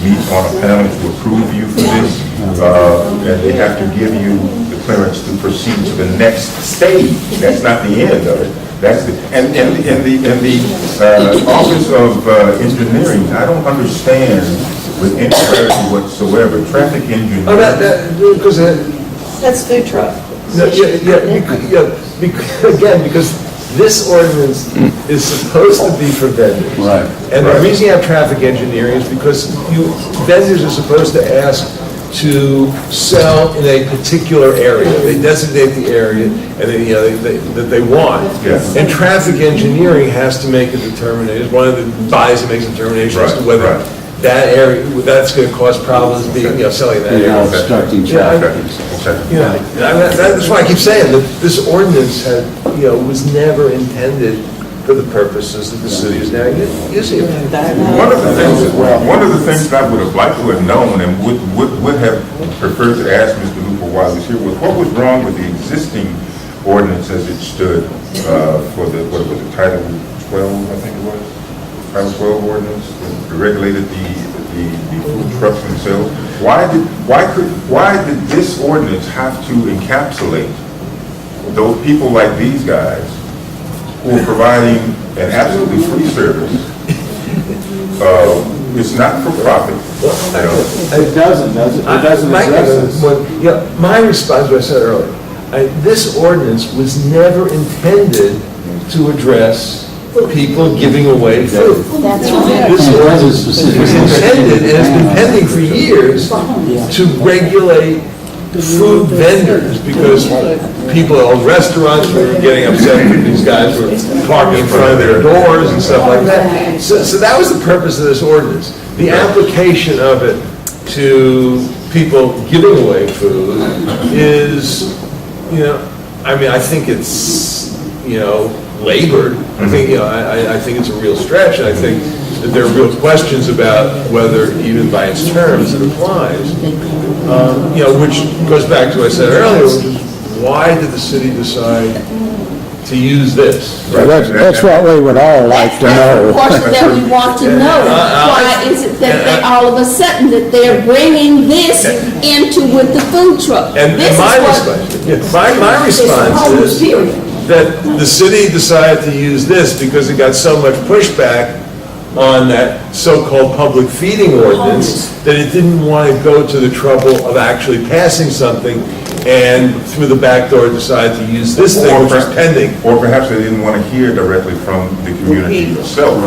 meet on a panel to approve you for this, and they have to give you the clearance to proceed to the next stage. That's not the end of it. That's the, and the Office of Engineering, I don't understand with any clarity whatsoever, traffic engineering. Because That's food truck. Again, because this ordinance is supposed to be for vendors. Right. And the reason you have traffic engineering is because vendors are supposed to ask to sell in a particular area. They designate the area and that they want. Yes. And traffic engineering has to make a determination, one of the bodies that makes a determination as to whether that area, that's going to cause problems being, selling that area. Obstructing traffic. That's why I keep saying that this ordinance had, was never intended for the purposes that the city is now using it. One of the things that I would have liked to have known and would have preferred to ask Mr. Hooper while he was here was what was wrong with the existing ordinance as it stood for the, what was it, Title 12, I think it was? Title 12 ordinance that regulated the food trucks themselves. Why did this ordinance have to encapsulate those people like these guys who are providing an absolutely free service? It's not for profit. It doesn't, does it? It doesn't address this. My response, what I said earlier, this ordinance was never intended to address people giving away food. That's right. This ordinance was intended, and has been pending for years, to regulate food vendors, because people at restaurants were getting upset when these guys were parking in front of their doors and stuff like that. So that was the purpose of this ordinance. The application of it to people giving away food is, I think it's, labored. I think, I think it's a real stretch. I think that there are real questions about whether, even by its terms, it applies. Which goes back to what I said earlier, which is, why did the city decide to use this? Well, that's what we would all like to know. That's the question that we want to know. Why is it that they, all of a sudden, that they're bringing this into with the food truck? And my response is that the city decided to use this because it got so much pushback on that so-called public feeding ordinance that it didn't want to go to the trouble of actually passing something, and through the back door decided to use this thing, which is pending. Or perhaps they didn't want to hear directly from the community itself, to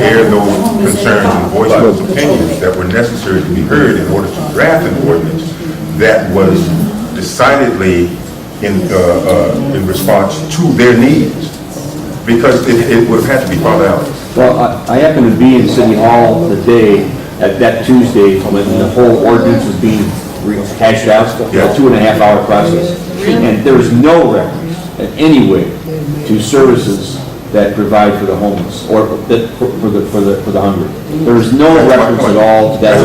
hear those concerns and voice those opinions that were necessary to be heard in order to draft an ordinance that was decidedly in response to their needs, because it would have had to be thought out. Well, I happened to be in City Hall the day, at that Tuesday, when the whole ordinance was being hashed out, a 2.5-hour process. And there was no reference in any way to services that provide for the homeless, or for the hungry. There was no reference at all to that.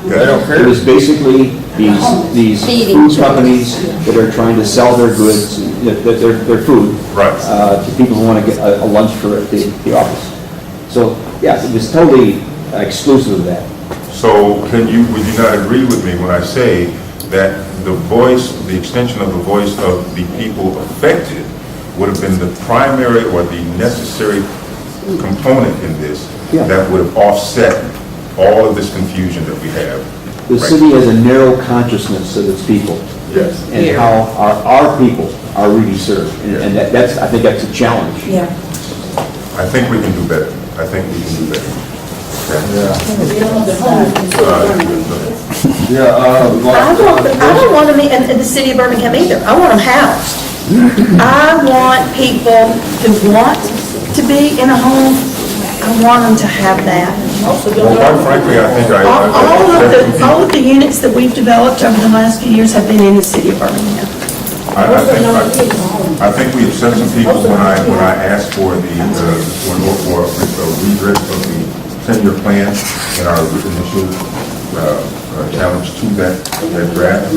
They don't care. It was basically these food companies that are trying to sell their goods, their food, to people who want to get a lunch for the office. So, yeah, it was totally exclusive of that. So would you not agree with me when I say that the extension of the voice of the people affected would have been the primary or the necessary component in this that would have offset all of this confusion that we have? The city has a narrow consciousness of its people. Yes. And how our people are really served. And I think that's a challenge. Yeah. I think we can do better. I think we can do better. I don't want them in the city of Birmingham either. I want them housed. I want people who want to be in a home, I want them to have that. Well, quite frankly, I think All of the units that we've developed over the last few years have been in the city of Birmingham. I think we upset some people when I asked for for a redress of the 10-year plan in our initial challenge to that draft. It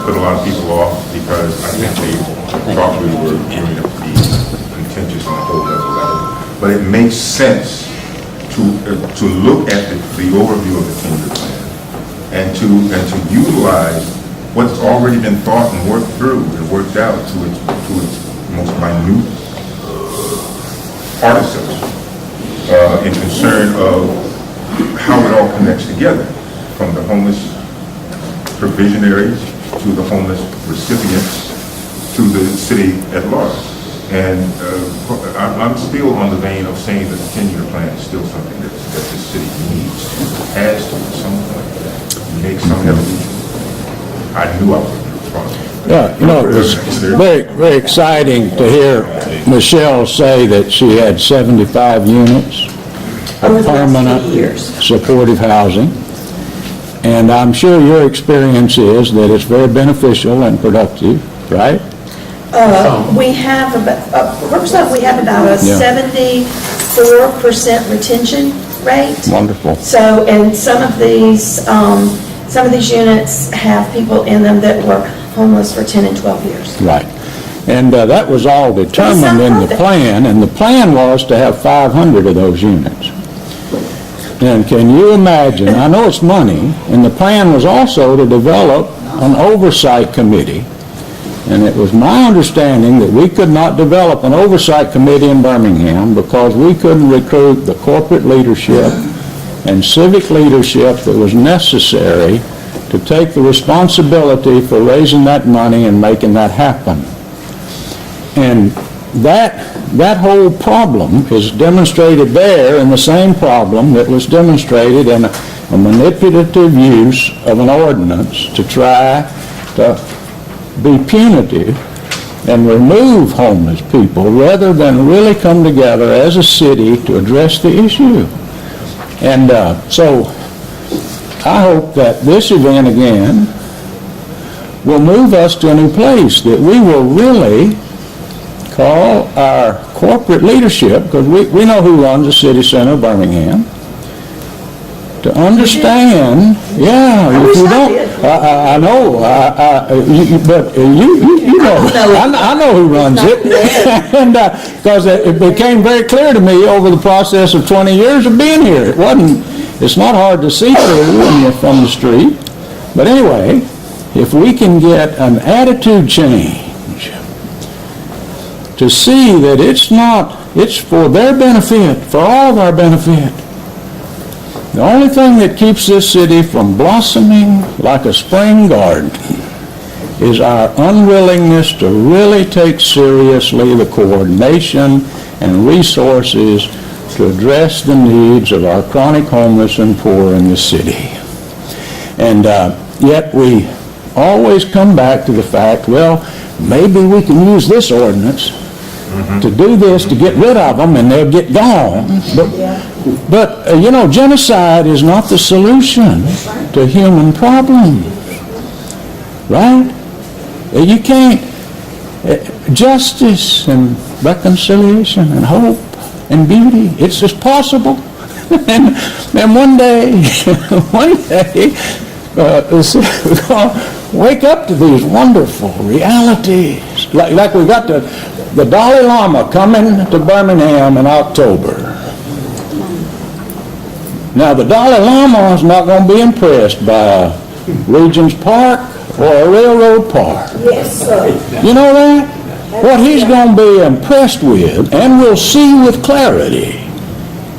put a lot of people off because I think they thought we were going to be contentious on a whole other level. But it makes sense to look at the overview of the 10-year plan and to utilize what's already been thought and worked through and worked out to its most minute particles in concern of how it all connects together, from the homeless provisionaries to the homeless recipients to the city at large. And I'm still on the vein of saying that the 10-year plan is still something that the city needs to, has to at some point, make some evolution. I knew I was responsible. Yeah, it was very, very exciting to hear Michelle say that she had 75 units of permanent supportive housing. And I'm sure your experience is that it's very beneficial and productive, right? We have about a 74% retention rate. Wonderful. So, and some of these units have people in them that were homeless for 10 and 12 years. Right. And that was all determined in the plan, and the plan was to have 500 of those units. And can you imagine, I know it's money, and the plan was also to develop an oversight committee. And it was my understanding that we could not develop an oversight committee in Birmingham because we couldn't recruit the corporate leadership and civic leadership that was necessary to take the responsibility for raising that money and making that happen. And that whole problem is demonstrated there in the same problem that was demonstrated in a manipulative use of an ordinance to try to be punitive and remove homeless people rather than really come together as a city to address the issue. And so I hope that this event again will move us to a new place, that we will really call our corporate leadership, because we know who runs the city center of Birmingham, to understand, if you don't, I know, but you know, I know who runs it. And because it became very clear to me over the process of 20 years of being here. It's not hard to see through when you're from the street. But anyway, if we can get an attitude change to see that it's for their benefit, for all of our benefit. The only thing that keeps this city from blossoming like a spring garden is our unwillingness to really take seriously the coordination and resources to address the needs of our chronic homeless and poor in the city. And yet we always come back to the fact, well, maybe we can use this ordinance to do this, to get rid of them, and they'll get gone. But genocide is not the solution to human problems, right? You can't. Justice and reconciliation and hope and beauty, it's just possible. And one day, we're going to wake up to these wonderful realities. Like we got the Dalai Lama coming to Birmingham in October. Now, the Dalai Lama is not going to be impressed by Regent's Park or a railroad park. Yes, sir. You know that? What he's going to be impressed with, and will see with clarity,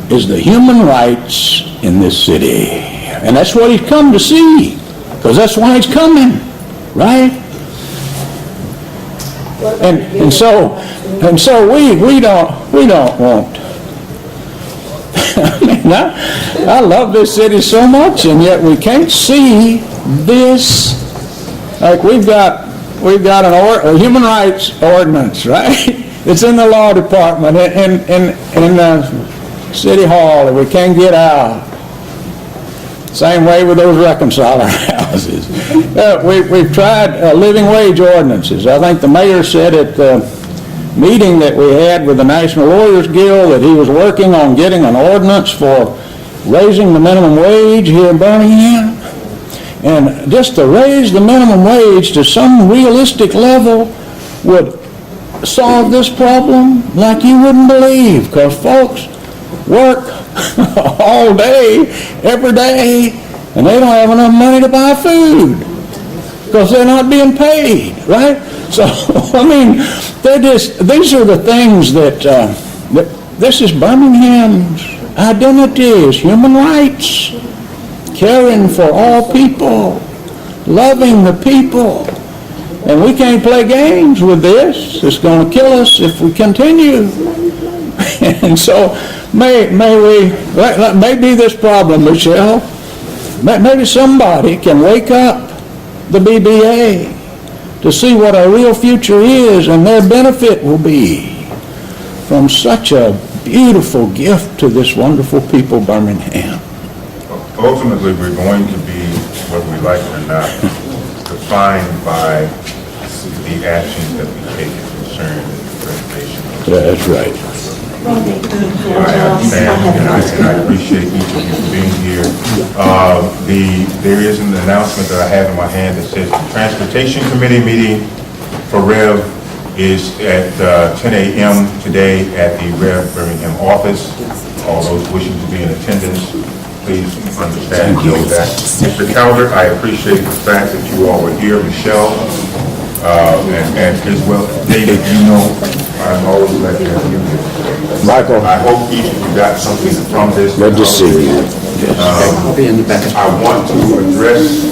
is the human rights in this city. And that's what he's come to see, because that's why he's coming, right? And so we don't want. I mean, I love this city so much, and yet we can't see this. Like we've got a human rights ordinance, right? It's in the law department, in City Hall, and we can't get out. Same way with those reconciler houses. We've tried living wage ordinances. I think the mayor said at the meeting that we had with the National Lawyers Guild that he was working on getting an ordinance for raising the minimum wage here in Birmingham. And just to raise the minimum wage to some realistic level would solve this problem like you wouldn't believe, because folks work all day, every day, and they don't have enough money to buy food because they're not being paid, right? So, I mean, these are the things that this is Birmingham's identity, is human rights. Caring for all people, loving the people. And we can't play games with this. It's going to kill us if we continue. And so maybe this problem, Michelle, maybe somebody can wake up the BBA to see what our real future is, and their benefit will be from such a beautiful gift to this wonderful people, Birmingham. Ultimately, we're going to be, whether we like it or not, defined by the actions that we take in concern with preservation. Yeah, that's right. I understand, and I appreciate each of you for being here. There is an announcement that I have in my hand that says the Transportation Committee meeting for REV is at 10 a.m. today at the REV Birmingham office. All those wishing to be in attendance, please understand and know that. Mr. Calder, I appreciate the fact that you all were here. Michelle, and as well, David, you know, I'm always glad to have you here. Michael. I hope each of you got something from this. Good to see you. I want to address